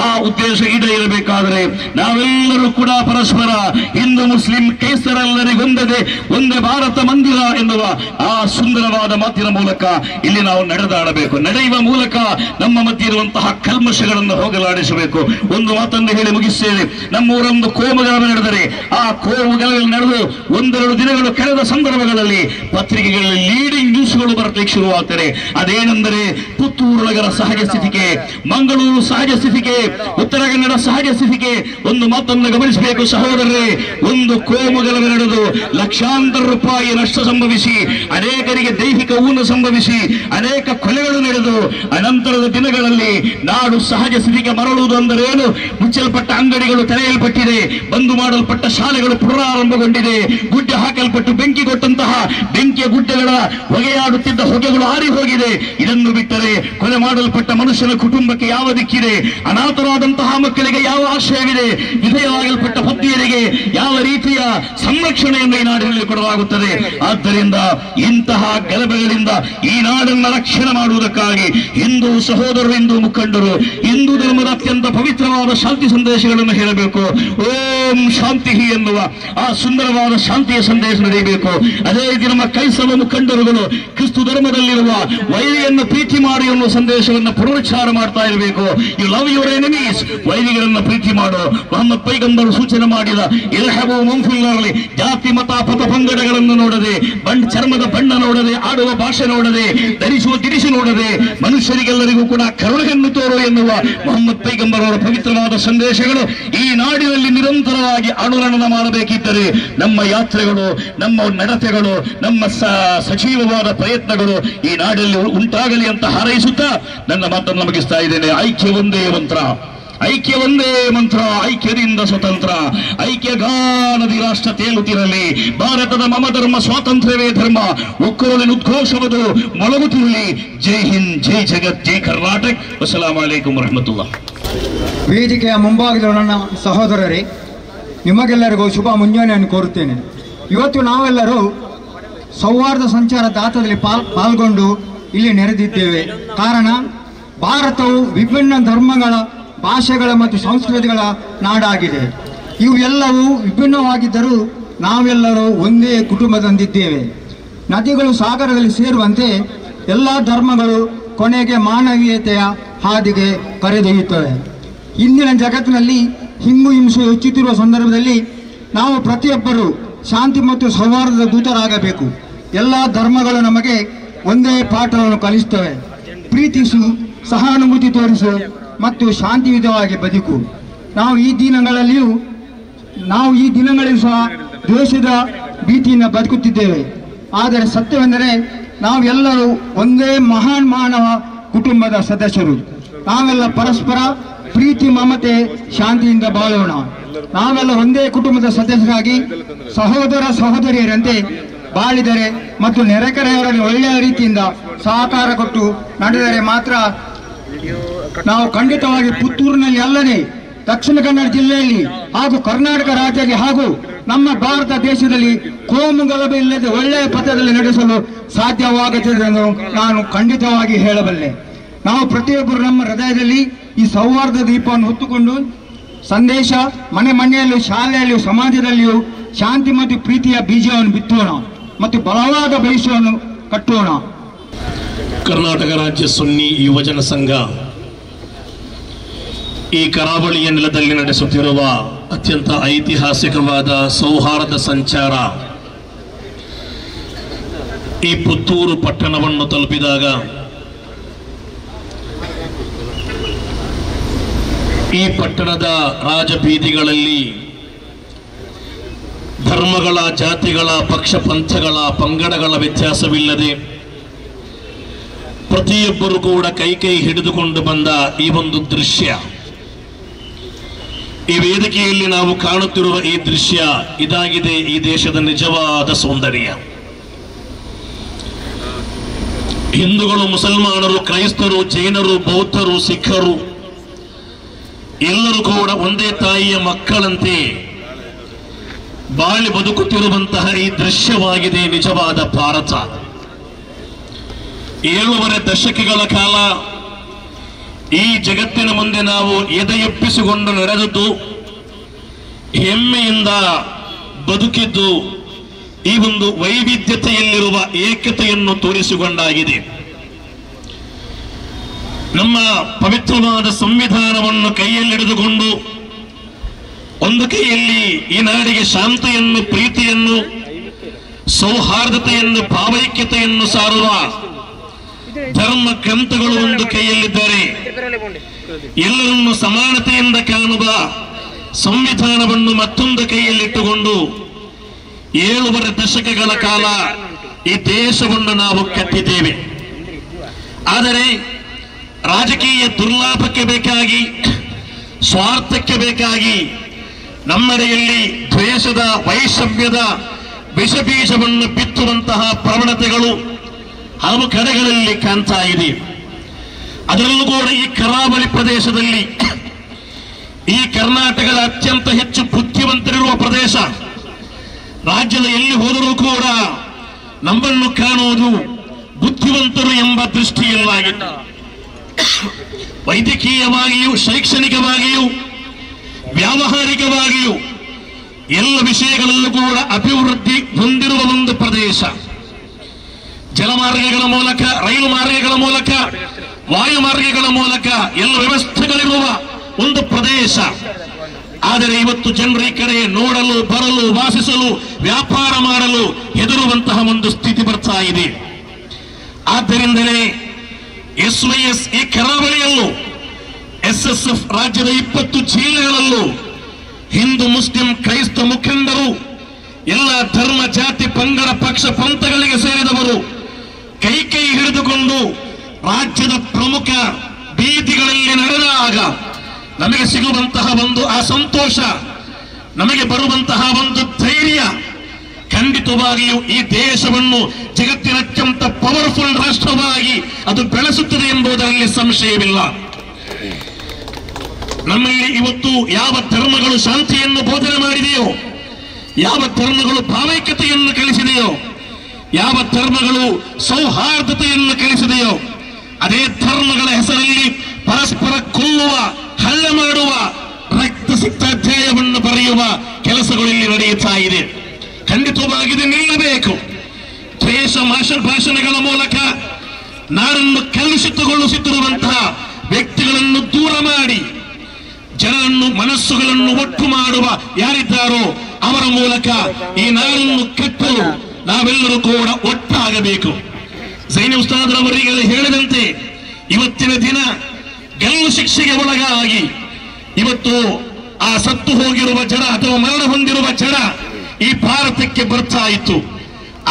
ಆ ಉದ್ದೇಶ ಈಡೇರಬೇಕಾದರೆ ನಾವೆಲ್ಲರೂ ಕೂಡ ಪರಸ್ಪರ ಹಿಂದೂ ಮುಸ್ಲಿಂ ಕ್ರೈಸ್ತರೆಲ್ಲರಿಗೊಂದದೆ ಒಂದೇ ಭಾರತ ಮಂದಿರ ಎನ್ನುವ ಆ ಸುಂದರವಾದ ಮಾತಿನ ಮೂಲಕ ಇಲ್ಲಿ ನಾವು ನಡೆದಾಡಬೇಕು. ನಡೆಯುವ ಮೂಲಕ ನಮ್ಮ ಮಧ್ಯೆ ಇರುವಂತಹ ಕಲ್ಮಶಗಳನ್ನು ಹೋಗಲಾಡಿಸಬೇಕು. ಒಂದು ಮಾತನ್ನು ಹೇಳಿ ಮುಗಿಸ್ತೇನೆ. ನಮ್ಮೂರೊಂದು ಕೋಮುಗಲಭೆ ನಡೆದರೆ ಆ ಕೋಮುಗಲಭೆ ನಡೆದು 1-2 ದಿನಗಳು ಕಳೆದ ಸಂದರ್ಭಗಳಲ್ಲಿ ಪತ್ರಿಕೆಗಳಲ್ಲಿ ಲೀಡಿಂಗ್ ನ್ಯೂಸ್ಗಳು ಬರಲಿಕ್ಕೆ ಶುರುವಾಗ್ತದೆ. ಅದೇನೆಂದರೆ ಪುತ್ತೂರು ನಗರ ಸಹಜ ಸ್ಥಿತಿಗೆ, ಮಂಗಳೂರು ಸಹಜ ಸ್ಥಿತಿಗೆ, ಉತ್ತರ ಕನ್ನಡ ಸಹಜ ಸ್ಥಿತಿಗೆ. ಒಂದು ಮಾತನ್ನು ಗಮನಿಸಬೇಕು ಸಹೋದರರೇ, ಒಂದು ಕೋಮುಗಲಭೆ ನಡೆದು ಲಕ್ಷಾಂತರ ರೂಪಾಯಿ ನಷ್ಟ ಸಂಭವಿಸಿ, ಅನೇಕರಿಗೆ ದೈಹಿಕ ಊನ ಸಂಭವಿಸಿ, ಅನೇಕ ಕೊಲೆಗಳು ನಡೆದು ಅನಂತರದ ದಿನಗಳಲ್ಲಿ ನಾಡು ಸಹಜ ಸ್ಥಿತಿಗೆ ಮರಳುವುದು ಅಂದರೆ ಏನು? ಮುಚ್ಚಲ್ಪಟ್ಟ ಅಂಗಡಿಗಳು ತೆರೆಯಲ್ಪಟ್ಟಿದೆ, ಬಂದು ಮಾಡಲ್ಪಟ್ಟ ಶಾಲೆಗಳು ಪುನರಾರಂಭಗೊಂಡಿದೆ, ಗುಡ್ಡೆ ಹಾಕಲ್ಪಟ್ಟು ಬೆಂಕಿ ಕೊಟ್ಟಂತಹ ಬೆಂಕಿಯ ಗುಡ್ಡೆಗಳ ಹೊಗೆಯಾಡುತ್ತಿದ್ದ ಹೊಗೆಗಳು ಆರಿ ಹೋಗಿದೆ. ಇದನ್ನು ಬಿಟ್ಟರೆ ಕೊಲೆ ಮಾಡಲ್ಪಟ್ಟ ಮನುಷ್ಯನ ಕುಟುಂಬಕ್ಕೆ ಯಾವ ದಿಕ್ಕಿದೆ? ಅನಾಥರಾದಂತಹ ಮಕ್ಕಳಿಗೆ ಯಾವ ಆಶ್ರಯವಿದೆ? ವಿಧೇಯವಾಗಲ್ಪಟ್ಟ ಪತ್ನಿಯರಿಗೆ ಯಾವ ರೀತಿಯ ಸಂರಕ್ಷಣೆಯನ್ನು ಈ ನಾಡಿನಲ್ಲಿ ಕೊಡಲಾಗುತ್ತದೆ? ಆದ್ದರಿಂದ ಇಂತಹ ಗಲಭೆಗಳಿಂದ ಈ ನಾಡನ್ನು ರಕ್ಷಣೆ ಮಾಡುವುದಕ್ಕಾಗಿ ಹಿಂದೂ ಸಹೋದರರು, ಹಿಂದೂ ಮುಖಂಡರು ಹಿಂದೂ ಧರ್ಮದ ಅತ್ಯಂತ ಪವಿತ್ರವಾದ ಶಾಂತಿ ಸಂದೇಶಗಳನ್ನು ಹೇಳಬೇಕು. ಓಂ ಶಾಂತಿ ಎನ್ನುವ ಆ ಸುಂದರವಾದ ಶಾಂತಿಯ ಸಂದೇಶ ನಡೆಯಬೇಕು. ಅದೇ ರೀತಿ ನಮ್ಮ ಕ್ರೈಸ್ತವ ಮುಖಂಡರುಗಳು ಕ್ರಿಸ್ತು ಧರ್ಮದಲ್ಲಿರುವ ವೈರಿಯನ್ನು ಪ್ರೀತಿ ಮಾಡಿ ಎನ್ನುವ ಸಂದೇಶವನ್ನು ಪುನರುಚ್ಚಾರ ಮಾಡ್ತಾ ಇರಬೇಕು. ಯು ಲವ್ ಯುವರ್ ಎನಿಮೀಸ್, ವೈರಿಗಳನ್ನು ಪ್ರೀತಿ ಮಾಡು. ಮೊಹಮ್ಮದ್ ಪೈಗಂಬರು ಸೂಚನೆ ಮಾಡಿದ ಇರ್ಹಬು ಮಂಫಿಲ್ಲರಲ್ಲಿ ಜಾತಿ ಮತ ಪಥ ಪಂಗಡಗಳನ್ನು ನೋಡದೆ, ಚರ್ಮದ ಬಣ್ಣ ನೋಡದೆ, ಆಡುವ ಭಾಷೆ ನೋಡದೆ, ಧರಿಸುವ ದಿರಿಸು ನೋಡದೆ ಮನುಷ್ಯರಿಗೆಲ್ಲರಿಗೂ ಕೂಡ ಕರುಣೆಯನ್ನು ತೋರು ಎನ್ನುವ ಮೊಹಮ್ಮದ್ ಪೈಗಂಬರವರ ಪವಿತ್ರವಾದ ಸಂದೇಶಗಳು ಈ ನಾಡಿನಲ್ಲಿ ನಿರಂತರವಾಗಿ ಅನುರಣನ ಮಾಡಬೇಕಿದ್ದರೆ ನಮ್ಮ ಯಾತ್ರೆಗಳು, ನಮ್ಮ ನಡತೆಗಳು, ನಮ್ಮ ಸಜೀವವಾದ ಪ್ರಯತ್ನಗಳು ಈ ನಾಡಲ್ಲಿ ಉಂಟಾಗಲಿ ಅಂತ ಹಾರೈಸುತ್ತಾ ನನ್ನ ಮಾತನ್ನು ಮುಗಿಸ್ತಾ ಇದ್ದೇನೆ. ಐಕ್ಯ ಒಂದೇ ಮಂತ್ರ, ಐಕ್ಯ ಒಂದೇ ಮಂತ್ರ, ಐಕ್ಯದಿಂದ ಸ್ವತಂತ್ರ, ಐಕ್ಯ ಗಾನದಿ ರಾಷ್ಟ್ರ ತೇಲುತ್ತಿರಲಿ, ಭಾರತದ ಮಮ ಧರ್ಮ ಸ್ವಾತಂತ್ರ್ಯವೇ ಧರ್ಮ, ಒಕ್ಕೂರಿನ ಉದ್ಘೋಷವದು ಮೊಳಗುತ್ತಿರಲಿ. ಜೈ ಹಿಂದ್, ಜೈ ಜಗತ್, ಜೈ ಕರ್ನಾಟಕ್. ಅಸ್ಸಲಾಮು ಅಲೈಕುಂ ವರಹಮತುಲ್ಲಾಹ್. ವೇದಿಕೆಯ ಮುಂಭಾಗದ ನನ್ನ ಸಹೋದರರೇ, ನಿಮಗೆಲ್ಲರಿಗೂ ಶುಭ ಮುಂಜಾನೆಯನ್ನು ಕೋರುತ್ತೇನೆ. ಇವತ್ತು ನಾವೆಲ್ಲರೂ ಸೌಹಾರ್ದ ಸಂಚಾರ ಜಾಥಾದಲ್ಲಿ ಪಾಲ್ಗೊಂಡು ಇಲ್ಲಿ ನೆರೆದಿದ್ದೇವೆ. ಕಾರಣ, ಭಾರತವು ವಿಭಿನ್ನ ಧರ್ಮಗಳ, ಭಾಷೆಗಳ ಮತ್ತು ಸಂಸ್ಕೃತಿಗಳ ನಾಡಾಗಿದೆ. ಇವು ಎಲ್ಲವೂ ವಿಭಿನ್ನವಾಗಿದ್ದರೂ ನಾವೆಲ್ಲರೂ ಒಂದೇ ಕುಟುಂಬದಂದಿದ್ದೇವೆ. ನದಿಗಳು ಸಾಗರದಲ್ಲಿ ಸೇರುವಂತೆ ಎಲ್ಲ ಧರ್ಮಗಳು ಕೊನೆಗೆ ಮಾನವೀಯತೆಯ ಹಾದಿಗೆ ಕರೆದೊಯ್ಯುತ್ತವೆ. ಇಂದಿನ ಜಗತ್ತಿನಲ್ಲಿ ಹಿಂಸೆ ಹೆಚ್ಚುತ್ತಿರುವ ಸಂದರ್ಭದಲ್ಲಿ ನಾವು ಪ್ರತಿಯೊಬ್ಬರೂ ಶಾಂತಿ ಮತ್ತು ಸೌಹಾರ್ದದ ದೂತರಾಗಬೇಕು. ಎಲ್ಲ ಧರ್ಮಗಳು ನಮಗೆ ಒಂದೇ ಪಾಠವನ್ನು ಕಲಿಸುತ್ತವೆ: ಪ್ರೀತಿಸು, ಸಹಾನುಭೂತಿ ತೋರಿಸು ಮತ್ತು ಶಾಂತಿಯುತವಾಗಿ ಬದುಕು. ನಾವು ಈ ದಿನಗಳಲ್ಲಿಯೂ ಸಹ ದ್ವೇಷದ ಭೀತಿಯಿಂದ ಬದುಕುತ್ತಿದ್ದೇವೆ. ಆದರೆ ಸತ್ಯವೆಂದರೆ ನಾವೆಲ್ಲರೂ ಒಂದೇ ಮಹಾನ್ ಮಾನವ ಕುಟುಂಬದ ಸದಸ್ಯರು. ನಾವೆಲ್ಲ ಪರಸ್ಪರ ಪ್ರೀತಿ, ಮಮತೆ, ಶಾಂತಿಯಿಂದ ಬಾಳೋಣ. ನಾವೆಲ್ಲ ಒಂದೇ ಕುಟುಂಬದ ಸದಸ್ಯರಾಗಿ ಸಹೋದರ ಸಹೋದರಿಯರಂತೆ ಬಾಳಿದರೆ ಮತ್ತು ನೆರೆಕರೆಯವರಲ್ಲಿ ಒಳ್ಳೆಯ ರೀತಿಯಿಂದ ಸಹಕಾರ ಕೊಟ್ಟು ನಡೆದರೆ ಮಾತ್ರ ನಾವು ಖಂಡಿತವಾಗಿ ಪುತ್ತೂರಿನಲ್ಲಿ ಅಲ್ಲದೆ ದಕ್ಷಿಣ ಕನ್ನಡ ಜಿಲ್ಲೆಯಲ್ಲಿ ಹಾಗೂ ಕರ್ನಾಟಕ ರಾಜ್ಯಕ್ಕೆ ಹಾಗೂ ನಮ್ಮ ಭಾರತ ದೇಶದಲ್ಲಿ ಕೋಮು ಗಲಭೆ ಇಲ್ಲದೆ ಒಳ್ಳೆಯ ಪಥದಲ್ಲಿ ನಡೆಸಲು ಸಾಧ್ಯವಾಗುತ್ತದೆ ಎಂದು ನಾನು ಖಂಡಿತವಾಗಿ ಹೇಳಬಲ್ಲೆ. ನಾವು ಪ್ರತಿಯೊಬ್ಬರು ನಮ್ಮ ಹೃದಯದಲ್ಲಿ ಈ ಸೌಹಾರ್ದ ದೀಪವನ್ನು ಹೊತ್ತುಕೊಂಡು ಸಂದೇಶ ಮನೆ ಮನೆಯಲ್ಲೂ, ಶಾಲೆಯಲ್ಲಿಯೂ, ಸಮಾಜದಲ್ಲಿಯೂ ಶಾಂತಿ ಮತ್ತು ಪ್ರೀತಿಯ ಬೀಜವನ್ನು ಬಿತ್ತೋಣ ಮತ್ತು ಬಲವಾದ ಭವಿಷ್ಯವನ್ನು ಕಟ್ಟೋಣ. ಕರ್ನಾಟಕ ರಾಜ್ಯ ಸುನ್ನಿ ಯುವಜನ ಸಂಘ ಈ ಕರಾವಳಿಯ ನೆಲದಲ್ಲಿ ನಡೆಸುತ್ತಿರುವ ಅತ್ಯಂತ ಐತಿಹಾಸಿಕವಾದ ಸೌಹಾರ್ದ ಸಂಚಾರ ಈ ಪುತ್ತೂರು ಪಟ್ಟಣವನ್ನು ತಲುಪಿದಾಗ ಈ ಪಟ್ಟಣದ ರಾಜಬೀದಿಗಳಲ್ಲಿ ಧರ್ಮಗಳ, ಜಾತಿಗಳ, ಪಕ್ಷ ಪಂಥಗಳ, ಪಂಗಡಗಳ ವ್ಯತ್ಯಾಸವಿಲ್ಲದೆ ಪ್ರತಿಯೊಬ್ಬರು ಕೂಡ ಕೈ ಹಿಡಿದುಕೊಂಡು ಬಂದ ಈ ಒಂದು ದೃಶ್ಯ, ಈ ವೇದಿಕೆಯಲ್ಲಿ ನಾವು ಕಾಣುತ್ತಿರುವ ಈ ದೃಶ್ಯ, ಇದಾಗಿದೆ ಈ ದೇಶದ ನಿಜವಾದ ಸೌಂದರ್ಯ. ಹಿಂದೂಗಳು, ಮುಸಲ್ಮಾನರು, ಕ್ರೈಸ್ತರು, ಜೈನರು, ಬೌದ್ಧರು, ಸಿಖ್ಖರು ಎಲ್ಲರೂ ಕೂಡ ಒಂದೇ ತಾಯಿಯ ಮಕ್ಕಳಂತೆ ಬಾಳಿ ಬದುಕುತ್ತಿರುವಂತಹ ಈ ದೃಶ್ಯವಾಗಿದೆ ನಿಜವಾದ ಭಾರತ. 7.5 ದಶಕಗಳ ಕಾಲ ಈ ಜಗತ್ತಿನ ಮುಂದೆ ನಾವು ಎದೆಯೆಪ್ಪಿಸಿಕೊಂಡು ನಡೆದದ್ದು, ಹೆಮ್ಮೆಯಿಂದ ಬದುಕಿದ್ದು ಈ ಒಂದು ವೈವಿಧ್ಯತೆಯಲ್ಲಿರುವ ಏಕತೆಯನ್ನು ತೋರಿಸಿಕೊಂಡಾಗಿದೆ. ನಮ್ಮ ಪವಿತ್ರವಾದ ಸಂವಿಧಾನವನ್ನು ಕೈಯಲ್ಲಿಡಿದುಕೊಂಡು ಒಂದು ಕೈಯಲ್ಲಿ ಈ ನಾಡಿಗೆ ಶಾಂತಿಯನ್ನು, ಪ್ರೀತಿಯನ್ನು, ಸೌಹಾರ್ದತೆಯನ್ನು, ಭಾವೈಕ್ಯತೆಯನ್ನು ಸಾರುವ ಧರ್ಮ ಗ್ರಂಥಗಳು ಒಂದು ಕೈಯಲ್ಲಿದ್ದರೆ, ಎಲ್ಲರನ್ನು ಸಮಾನತೆಯಿಂದ ಕಾಣುವ ಸಂವಿಧಾನವನ್ನು ಮತ್ತೊಂದು ಕೈಯಲ್ಲಿಟ್ಟುಕೊಂಡು 7.5 ದಶಕಗಳ ಕಾಲ ಈ ದೇಶವನ್ನು ನಾವು ಕಟ್ಟಿದ್ದೇವೆ. ಆದರೆ ರಾಜಕೀಯ ದುರ್ಲಾಭಕ್ಕೆ ಬೇಕಾಗಿ, ಸ್ವಾರ್ಥಕ್ಕೆ ಬೇಕಾಗಿ ನಮ್ಮೆಡೆಯಲ್ಲಿ ದ್ವೇಷದ, ವೈಷಮ್ಯದ ವಿಷಬೀಜವನ್ನು ಬಿತ್ತುವಂತಹ ಪ್ರವಣತೆಗಳು ಹಲವು ಕಡೆಗಳಲ್ಲಿ ಕಾಣ್ತಾ ಇದೆ. ಅದರಲ್ಲೂ ಕೂಡ ಈ ಕರಾವಳಿ ಪ್ರದೇಶದಲ್ಲಿ, ಈ ಕರ್ನಾಟಕದ ಅತ್ಯಂತ ಹೆಚ್ಚು ಬುದ್ಧಿವಂತರಿರುವ ಪ್ರದೇಶ, ರಾಜ್ಯದ ಎಲ್ಲಿ ಹೋದರೂ ಕೂಡ ನಮ್ಮನ್ನು ಕಾಣುವುದು ಬುದ್ಧಿವಂತರು ಎಂಬ ದೃಷ್ಟಿಯಲ್ಲಾಗಿತ್ತು. ವೈದ್ಯಕೀಯವಾಗಿಯೂ, ಶೈಕ್ಷಣಿಕವಾಗಿಯೂ, ವ್ಯಾವಹಾರಿಕವಾಗಿಯೂ ಎಲ್ಲ ವಿಷಯಗಳಲ್ಲೂ ಕೂಡ ಅಭಿವೃದ್ಧಿ ಹೊಂದಿರುವ ಒಂದು ಪ್ರದೇಶ. ಜಲಮಾರ್ಗಗಳ ಮೂಲಕ, ರೈಲು ಮಾರ್ಗಗಳ ಮೂಲಕ, ವಾಯು ಮಾರ್ಗಗಳ ಮೂಲಕ ಎಲ್ಲ ವ್ಯವಸ್ಥೆಗಳಿರುವ ಒಂದು ಪ್ರದೇಶ. ಆದರೆ ಇವತ್ತು ಜನರು ಈ ಕಡೆ ನೋಡಲು, ಬರಲು, ವಾಸಿಸಲು, ವ್ಯಾಪಾರ ಮಾಡಲು ಹೆದರುವಂತಹ ಒಂದು ಸ್ಥಿತಿ ಬರ್ತಾ ಇದೆ. ಆದ್ದರಿಂದಲೇ SYS ಈ ಕರಾವಳಿಯಲ್ಲೂ, SSF ರಾಜ್ಯದ 20 ಜಿಲ್ಲೆಗಳಲ್ಲೂ ಹಿಂದೂ, ಮುಸ್ಲಿಂ, ಕ್ರೈಸ್ತ ಮುಖಂಡರು, ಎಲ್ಲ ಧರ್ಮ, ಜಾತಿ, ಪಂಗಡ, ಪಕ್ಷ ಪಂಥಗಳಿಗೆ ಸೇರಿದವರು ಕೈ ಹಿಡಿದುಕೊಂಡು ರಾಜ್ಯದ ಪ್ರಮುಖ ಬೀದಿಗಳಲ್ಲಿ ನಡೆದಾಗ ನಮಗೆ ಸಿಗುವಂತಹ ಒಂದು ಆ ಸಂತೋಷ, ನಮಗೆ ಬರುವಂತಹ ಒಂದು ಧೈರ್ಯ ಖಂಡಿತವಾಗಿಯೂ ಈ ದೇಶವನ್ನು ಜಗತ್ತಿನ ಅತ್ಯಂತ ಪವರ್ಫುಲ್ ರಾಷ್ಟ್ರವಾಗಿ ಅದು ಬೆಳೆಸುತ್ತದೆ ಎಂಬುದರಲ್ಲಿ ಸಂಶಯವಿಲ್ಲ. ನಮ್ಮಲ್ಲಿ ಇವತ್ತು ಯಾವ ಧರ್ಮಗಳು ಶಾಂತಿಯನ್ನು ಬೋಧನೆ ಮಾಡಿದೆಯೋ, ಯಾವ ಧರ್ಮಗಳು ಭಾವೈಕ್ಯತೆಯನ್ನು ಕಲಿಸಿದೆಯೋ, ಯಾವ ಧರ್ಮಗಳು ಸೌಹಾರ್ದತೆಯನ್ನು ಕಲಿಸಿದೆಯೋ, ಅದೇ ಧರ್ಮಗಳ ಹೆಸರಲ್ಲಿ ಪರಸ್ಪರ ಕೊಲ್ಲುವ, ಹಲ್ಲೆ ಮಾಡುವ, ರಕ್ತ ಸಿಕ್ತ ಅಧ್ಯಾಯವನ್ನು ಬರೆಯುವ ಕೆಲಸಗಳು ಇಲ್ಲಿ ನಡೆಯುತ್ತಾ ಇದೆ. ಖಂಡಿತವಾಗಿ ನಿಲ್ಲಬೇಕು. ದ್ವೇಷ ಭಾಷಣಗಳ ಮೂಲಕ ನಾಡನ್ನು ಕಲುಷಿತಗೊಳಿಸುತ್ತಿರುವಂತಹ ವ್ಯಕ್ತಿಗಳನ್ನು ದೂರ ಮಾಡಿ ಜನರನ್ನು, ಮನಸ್ಸುಗಳನ್ನು ಒಟ್ಟು ಮಾಡುವ ಯಾರಿದ್ದಾರೋ ಅವರ ಮೂಲಕ ಈ ನಾಡನ್ನು ಕಟ್ಟಲು ನಾವೆಲ್ಲರೂ ಕೂಡ ಒಟ್ಟಾಗಬೇಕು. ಝೈನಿ ಉಸ್ತಾದ್ರವರಿಗೆ ಹೇಳಿದಂತೆ ಇವತ್ತಿನ ದಿನ ಗಲ್ಲು ಶಿಕ್ಷೆಗೆ ಒಳಗಾಗಿ ಇವತ್ತು ಆ ಸತ್ತು ಹೋಗಿರುವ ಜನ ಅಥವಾ ಮರಣ ಹೊಂದಿರುವ ಜನ ಈ ಭಾರತಕ್ಕೆ ಬರ್ತಾ ಇತ್ತು.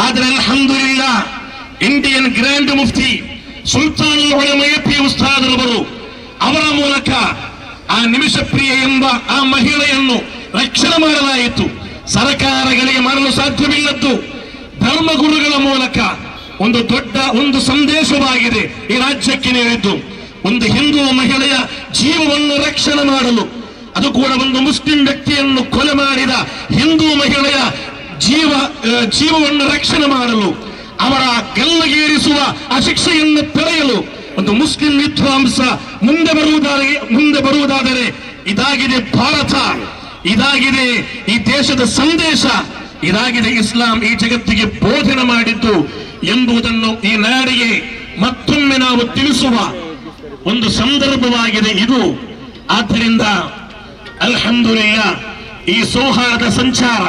ಆದರೆ ಅಲ್ಹಮ್ದುಲಿಲ್ಲಾ Indian grand Mufti ಸುಲ್ತಾನುಲ್ Ulama P ಉಸ್ತಾದ್ರವರು ಅವರ ಮೂಲಕ ಆ ನಿಮಿಷ ಪ್ರಿಯ ಎಂಬ ಆ ಮಹಿಳೆಯನ್ನು ರಕ್ಷಣೆ ಮಾಡಲಾಯಿತು. ಸರ್ಕಾರಗಳಿಗೆ ಮಾಡಲು ಸಾಧ್ಯವಿಲ್ಲದ್ದು ಧರ್ಮಗುರುಗಳ ಮೂಲಕ ಒಂದು ದೊಡ್ಡ ಒಂದು ಸಂದೇಶವಾಗಿದೆ ಈ ರಾಜ್ಯಕ್ಕೆ ನೀಡಿದ್ದು. ಒಂದು ಹಿಂದೂ ಮಹಿಳೆಯ ಜೀವವನ್ನು ರಕ್ಷಣೆ ಮಾಡಲು, ಅದು ಕೂಡ ಒಂದು ಮುಸ್ಲಿಂ ವ್ಯಕ್ತಿಯನ್ನು ಕೊಲೆ ಮಾಡಿದ ಹಿಂದೂ ಮಹಿಳೆಯ ಜೀವವನ್ನು ರಕ್ಷಣೆ ಮಾಡಲು, ಅವರ ಗಲ್ಲಿಗೇರಿಸುವ ಆ ಶಿಕ್ಷೆಯನ್ನು ತಡೆಯಲು ಒಂದು ಮುಸ್ಲಿಂ ವಿದ್ವಾಂಸ ಮುಂದೆ ಬರುವುದಾದರೆ ಇದಾಗಿದೆ ಭಾರತ, ಇದಾಗಿದೆ ಈ ದೇಶದ ಸಂದೇಶ, ಇದಾಗಿದೆ ಇಸ್ಲಾಂ ಈ ಜಗತ್ತಿಗೆ ಬೋಧನೆ ಮಾಡಿದ್ದು ಎಂಬುದನ್ನು ಈ ನಾಡಿಗೆ ಮತ್ತೊಮ್ಮೆ ನಾವು ತಿಳಿಸುವ ಒಂದು ಸಂದರ್ಭವಾಗಿದೆ ಇದು. ಆದ್ದರಿಂದ ಅಲ್ಹಮ್ದುಲಿಲ್ಲಾ ಈ ಸೌಹಾರ್ದ ಸಂಚಾರ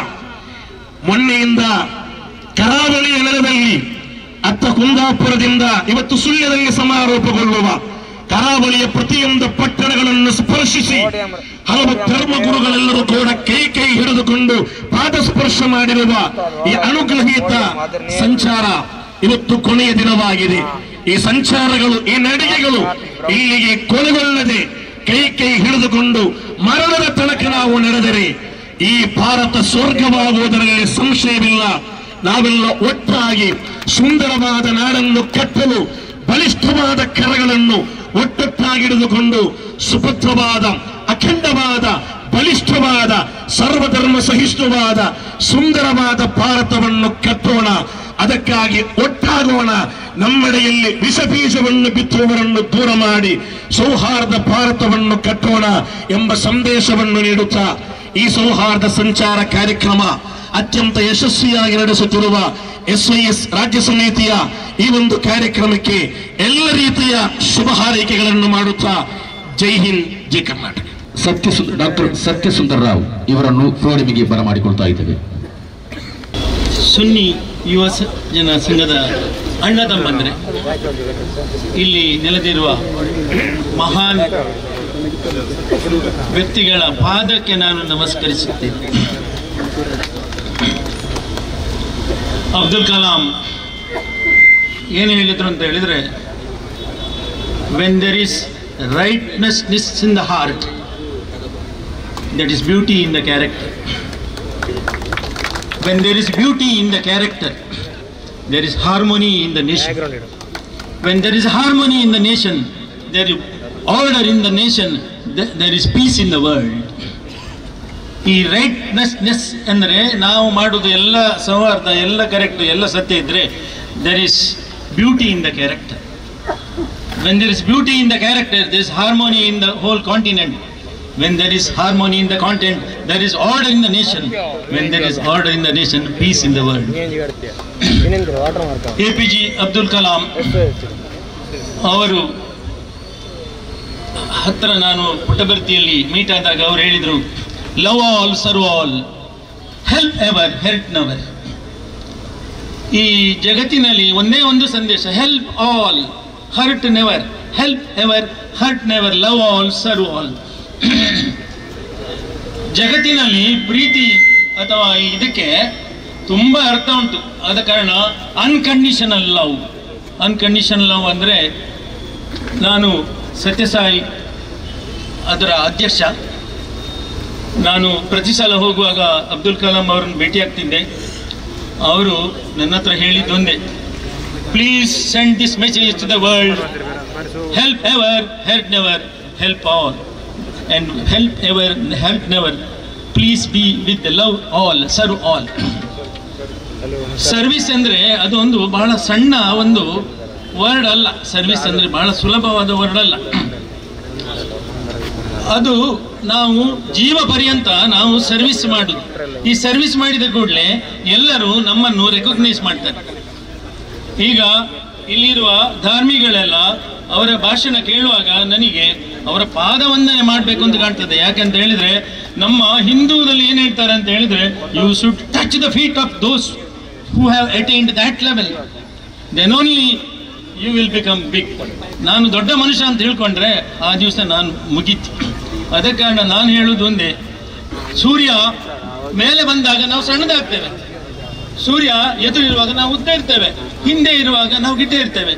ಮೊನ್ನೆಯಿಂದ ಕರಾವಳಿಯ ನೆಲದಲ್ಲಿ ಅತ್ತ ಕುಂದಾಪುರದಿಂದ ಇವತ್ತು ಸುಳ್ಯದಲ್ಲಿ ಸಮಾರೋಪಗೊಳ್ಳುವ ಕರಾವಳಿಯ ಪ್ರತಿಯೊಂದು ಪಟ್ಟಣಗಳನ್ನು ಸ್ಪರ್ಶಿಸಿ ಹಲವು ಧರ್ಮಗುರುಗಳೆಲ್ಲರೂ ಕೂಡ ಕೈ ಹಿಡಿದುಕೊಂಡು ಪಾದಸ್ಪರ್ಶ ಮಾಡಿರುವ ಈ ಅನುಗ್ರಹೀತ ಸಂಚಾರ ಇವತ್ತು ಕೊನೆಯ ದಿನವಾಗಿದೆ. ಈ ಸಂಚಾರಗಳು, ಈ ನಡಿಗೆಗಳು ಇಲ್ಲಿಗೆ ಕೊನೆಗೊಳ್ಳದೆ ಕೈ ಹಿಡಿದುಕೊಂಡು ಮರಣದ ತನಕ ನಾವು ನಡೆದರೆ ಈ ಭಾರತ ಸ್ವರ್ಗವಾಗುವುದರಲ್ಲಿ ಸಂಶಯವಿಲ್ಲ. ನಾವೆಲ್ಲ ಒಟ್ಟಾಗಿ ಸುಂದರವಾದ ನಾಡನ್ನು ಕಟ್ಟಲು ಬಲಿಷ್ಠವಾದ ಕರಗಳನ್ನು ಒಟ್ಟೊಟ್ಟಾಗಿಡಿದುಕೊಂಡು ಸುಭದ್ರವಾದ, ಅಖಂಡವಾದ, ಬಲಿಷ್ಠವಾದ, ಸರ್ವಧರ್ಮ ಸಹಿಷ್ಣುವಾದ, ಸುಂದರವಾದ ಭಾರತವನ್ನು ಕಟ್ಟೋಣ. ಅದಕ್ಕಾಗಿ ಒಟ್ಟಾಗೋಣ. ನಮ್ಮೆಡೆಯಲ್ಲಿ ವಿಷಬೀಜವನ್ನು ಬಿತ್ತುವವರನ್ನು ದೂರ ಮಾಡಿ ಸೌಹಾರ್ದ ಭಾರತವನ್ನು ಕಟ್ಟೋಣ ಎಂಬ ಸಂದೇಶವನ್ನು ನೀಡುತ್ತಾ ಈ ಸೌಹಾರ್ದ ಸಂಚಾರ ಕಾರ್ಯಕ್ರಮ ಅತ್ಯಂತ ಯಶಸ್ವಿಯಾಗಿ ನಡೆಸುತ್ತಿರುವ SYS ರಾಜ್ಯ ಸಮಿತಿಯ ಈ ಒಂದು ಕಾರ್ಯಕ್ರಮಕ್ಕೆ ಎಲ್ಲ ರೀತಿಯ ಶುಭ ಹಾರೈಕೆಗಳನ್ನು ಮಾಡುತ್ತಾ ಜೈ ಹಿಂದ್, ಜೈ ಕರ್ನಾಟಕ. ಡಾಕ್ಟರ್ ಸತ್ಯಸುಂದರ್ ರಾವ್ ಇವರನ್ನು ಪ್ರೋಡಿಮಿಗೆ ಬರಮಾಡಿಕೊಳ್ತಾ ಇದ್ದೇವೆ. ಸುನ್ನಿ ಯುವ ಜನ ಸಂಘದ ಅಣ್ಣ ತಮ್ಮಂದ್ರೆ ಇಲ್ಲಿ ನೆಲೆದಿರುವ ಮಹಾನ್ ವ್ಯಕ್ತಿಗಳ ಪಾದಕ್ಕೆ ನಾನು ನಮಸ್ಕರಿಸುತ್ತೇನೆ. ಅಬ್ದುಲ್ ಕಲಾಂ ಏನು ಹೇಳಿದ್ರು ಅಂತ ಹೇಳಿದ್ರೆ, when there is rightness in the heart, that is beauty in the character. When there is beauty in the character, there is harmony in the nation. When there is harmony in the nation, there is order in the nation, there is peace in the world. ಈ ರೈಟ್ನೆಸ್ ಅಂದರೆ ನಾವು ಮಾಡೋದು ಎಲ್ಲ ಸೌಹಾರ್ದ, ಎಲ್ಲ correct, ಎಲ್ಲ ಸತ್ಯ ಇದ್ದರೆ there is beauty in the character. When there is beauty in the character, there is harmony in the whole continent. When there is harmony in the content, there is order in the nation. When there is order in the nation, peace in the world. APJ Abdul Kalam ಅವರು ಹತ್ತಿರ ನಾನು ಪುಟ್ಟಬರ್ತಿಯಲ್ಲಿ meet ಆದಾಗ ಅವರು ಹೇಳಿದರು, love all, serve all, help ever, help never. ಈ ಜಗತ್ತಿನಲ್ಲಿ ಒಂದೇ ಒಂದು ಸಂದೇಶ, help all, hurt never. Help ever, hurt never, love all, serve all. ಜಗತ್ತಿನಲ್ಲಿ ಪ್ರೀತಿ ಅಥವಾ ಇದಕ್ಕೆ ತುಂಬ ಅರ್ಥ ಉಂಟು. ಆದ ಕಾರಣ ಅನ್ಕಂಡೀಷನಲ್ ಲವ್. ಅನ್ಕಂಡೀಷನಲ್ ಲವ್ ಅಂದರೆ, ನಾನು ಸತ್ಯಸಾಯಿ ಅದರ ಅಧ್ಯಕ್ಷ. ನಾನು ಪ್ರತಿ ಸಲ ಹೋಗುವಾಗ ಅಬ್ದುಲ್ ಕಲಾಂ ಅವರನ್ನು ಭೇಟಿಯಾಗ್ತಿದ್ದೆ. ಅವರು ನನ್ನ ಹತ್ರ ಹೇಳಿದ್ದೊಂದೇ, please send this message to the world, help ever, help never, help all. and help never. Please be with the love all, serve all. Service ಅಂದರೆ ಅದು ಒಂದು ಬಹಳ ಸಣ್ಣ ಒಂದು ವರ್ಡ್ ಅಲ್ಲ. ಸರ್ವಿಸ್ ಅಂದರೆ ಬಹಳ ಸುಲಭವಾದ ವರ್ಡ್ ಅಲ್ಲ. ಅದು ನಾವು ಜೀವ ಪರ್ಯಂತ ನಾವು ಸರ್ವಿಸ್ ಮಾಡುದು. ಈ ಸರ್ವಿಸ್ ಮಾಡಿದ ಕೂಡಲೇ ಎಲ್ಲರೂ ನಮ್ಮನ್ನು ರೆಕಗ್ನೈಸ್ ಮಾಡ್ತಾರೆ. ಈಗ ಇಲ್ಲಿರುವ ಧಾರ್ಮಿಗಳೆಲ್ಲ ಅವರ ಭಾಷಣ ಕೇಳುವಾಗ ನನಗೆ ಅವರ ಪಾದವಂದನೆ ಮಾಡಬೇಕು ಅಂತ ಕಾಣ್ತದೆ. ಯಾಕಂತ ಹೇಳಿದ್ರೆ ನಮ್ಮ ಹಿಂದೂದಲ್ಲಿ ಏನು ಹೇಳ್ತಾರೆ ಅಂತ ಹೇಳಿದ್ರೆ, you should touch the feet of those who have attained that level, then only you will become big. ನಾನು ದೊಡ್ಡ ಮನುಷ್ಯ ಅಂತ ಹೇಳ್ಕೊಂಡ್ರೆ ಆ ದಿವಸ ನಾನು ಮುಗೀತು. ಅದೇ ಕಾರಣ ನಾನು ಹೇಳುವುದು ಒಂದೇ, ಸೂರ್ಯ ಮೇಲೆ ಬಂದಾಗ ನಾವು ಸಣ್ಣದಾಗ್ತೇವೆ, ಸೂರ್ಯ ಎದುರಿರುವಾಗ ನಾವು ಉದ್ದ ಇರ್ತೇವೆ, ಹಿಂದೆ ಇರುವಾಗ ನಾವು ಗಿಡ್ಡ ಇರ್ತೇವೆ.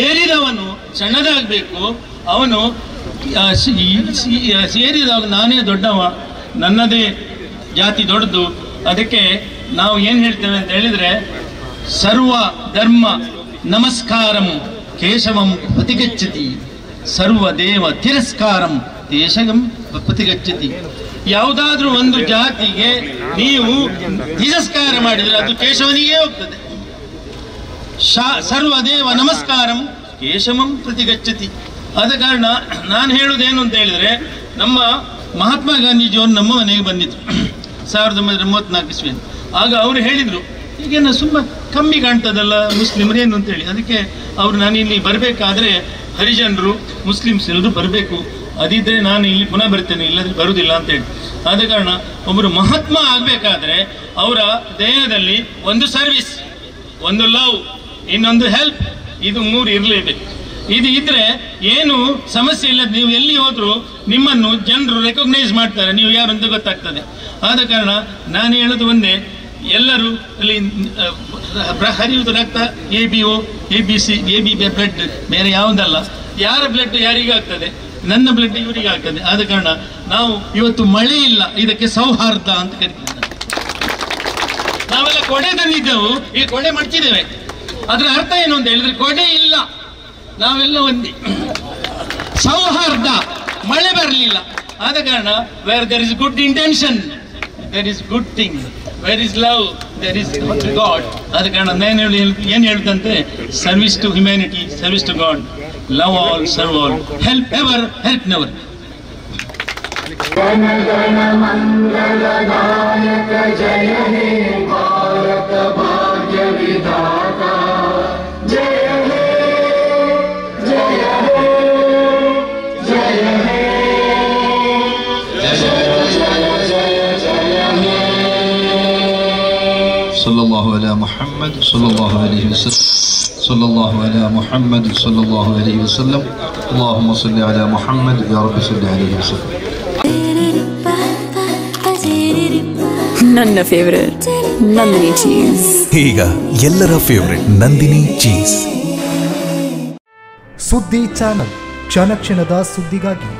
ಏರಿದವನು ಸಣ್ಣದಾಗಬೇಕು, ಅವನು ಸೇರಿದಾಗ ನಾನೇ ದೊಡ್ಡವ, ನನ್ನದೇ ಜಾತಿ ದೊಡ್ಡದು. ಅದಕ್ಕೆ ನಾವು ಏನು ಹೇಳ್ತೇವೆ ಅಂತ ಹೇಳಿದರೆ, ಸರ್ವ ಧರ್ಮ ನಮಸ್ಕಾರಂ ಕೇಶವಂ ಪ್ರತಿಗಚ್ಚತಿ, ಸರ್ವ ದೇವ ತಿರಸ್ಕಾರಂ ದೇಶಗಂ ಪ್ರತಿಗಚ್ಚತಿ. ಯಾವುದಾದ್ರೂ ಒಂದು ಜಾತಿಗೆ ನೀವು ತಿರಸ್ಕಾರ ಮಾಡಿದರೆ ಅದು ಕೇಶವನಿಗೆ ಹೋಗ್ತದೆ. ಸರ್ವದೇವ ನಮಸ್ಕಾರಂ ಕೇಶವಂ ಪ್ರತಿಗಚ್ಚತಿ. ಆದ ಕಾರಣ ನಾನು ಹೇಳುವುದೇನು ಅಂತ ಹೇಳಿದರೆ, ನಮ್ಮ ಮಹಾತ್ಮ ಗಾಂಧೀಜಿಯವರು ನಮ್ಮ ಮನೆಗೆ ಬಂದಿದ್ರು 1934 ಇಸ್ವಿಯಲ್ಲಿ. ಆಗ ಅವರು ಹೇಳಿದರು, ಈಗೇನು ಸುಮ್ಮ ಕಮ್ಮಿ ಕಾಣ್ತದಲ್ಲ ಮುಸ್ಲಿಮರೇನು ಅಂತೇಳಿ. ಅದಕ್ಕೆ ಅವರು ನಾನು ಇಲ್ಲಿ ಬರಬೇಕಾದ್ರೆ ಹರಿಜನರು ಮುಸ್ಲಿಮ್ಸ್ ಎಲ್ಲರೂ ಬರಬೇಕು, ಅದಿದ್ದರೆ ನಾನು ಇಲ್ಲಿ ಪುನಃ ಬರ್ತೇನೆ, ಇಲ್ಲದ್ರೆ ಬರುವುದಿಲ್ಲ ಅಂತೇಳಿ. ಆದ ಕಾರಣ ಒಬ್ಬರು ಮಹಾತ್ಮ ಆಗಬೇಕಾದ್ರೆ ಅವರ ದೇಹದಲ್ಲಿ ಒಂದು ಸರ್ವಿಸ್, ಒಂದು ಲವ್, ಇನ್ನೊಂದು ಹೆಲ್ಪ್, ಇದು 3 ಇರಲೇಬೇಕು. ಇದು ಇದ್ದರೆ ಏನು ಸಮಸ್ಯೆ ಇಲ್ಲ. ನೀವು ಎಲ್ಲಿ ಹೋದರೂ ನಿಮ್ಮನ್ನು ಜನರು ರೆಕಗ್ನೈಸ್ ಮಾಡ್ತಾರೆ, ನೀವು ಯಾರು ಅಂತ ಗೊತ್ತಾಗ್ತದೆ. ಆದ ಕಾರಣ ನಾನು ಹೇಳೋದು ಒಂದೇ, ಎಲ್ಲರೂ ಅಲ್ಲಿ ಹರಿಯುವುದು ರಕ್ತ ABO ABC AB ಬ್ಲಡ್ ಬೇರೆ ಯಾವುದಲ್ಲ. ಯಾರ ಬ್ಲಡ್ ಯಾರಿಗಾಗ್ತದೆ, ನನ್ನ ಬ್ಲಡ್ ಇವರಿಗೆ ಆಗ್ತದೆ. ಆದ ಕಾರಣ ನಾವು ಇವತ್ತು ಮಳೆ ಇಲ್ಲ, ಇದಕ್ಕೆ ಸೌಹಾರ್ದ ಅಂತ ಕರಿತಿದ್ದೇವೆ. ನಾವೆಲ್ಲ ಕೊಡೆ ತಂದಿದ್ದೆವು, ಈ ಕೊಡೆ ಮಡ್ಚಿದ್ದೇವೆ. ಅದರ ಅರ್ಥ ಏನು ಅಂತ ಹೇಳಿದ್ರೆ, ಕೊಡೆ ಇಲ್ಲ, ನಾವೆಲ್ಲ ಒಂದೇ. ಸೌಹಾರ್ದ, ಮಳೆ ಬರಲಿಲ್ಲ. ಆದ ಕಾರಣ where there is good intention there is good thing, where is love there is God. ಆದ ಕಾರಣ ನಾನು ಏನು ಹೇಳ್ತಂತೆ, service to humanity, service to God, love all, serve all, help ever, help never. ಮಂಗಳದಾಯಕ ಜಯ ಹೇ ಭಾರತ ಭಾಗ್ಯ ವಿಧಾತ, ಜಯ ಹೇ ಜಯ ಹೇ ಜಯ ಹೇ ಜಯ ಜಯ ಜಯ ಜಯ ಹೇ. ಸಲ್ಲಲ್ಲಾಹು ಅಲಾ ಮುಹಮ್ಮದ್ ಸಲ್ಲಲ್ಲಾಹು ಅಲೈಹಿ ವಸಲ್ಲಂ, ಸಲ್ಲಲ್ಲಾಹು ಅಲಾ ಮುಹಮ್ಮದ್ ಸಲ್ಲಲ್ಲಾಹು ಅಲೈಹಿ ವಸಲ್ಲಂ. ಅಲ್ಲಾಹುಮ್ಮ ಸಲ್ಲಿ ಅಲಾ ಮುಹಮ್ಮದ್ ಯಾ ರಬ್ಬಿ ಸಲ್ಲಿ ಅಲೈಹಿ ವಸಲ್ಲಂ. ನನ್ನ ಫೇವರೇಟ್ ನಂದಿನಿ ಚೀಸ್. ಈಗ ಎಲ್ಲರ ಫೇವರೇಟ್ ನಂದಿನಿ ಚೀಸ್. ಸುದ್ದಿ ಚಾನಲ್, ಕ್ಷಣ ಕ್ಷಣದ ಸುದ್ದಿಗಾಗಿ.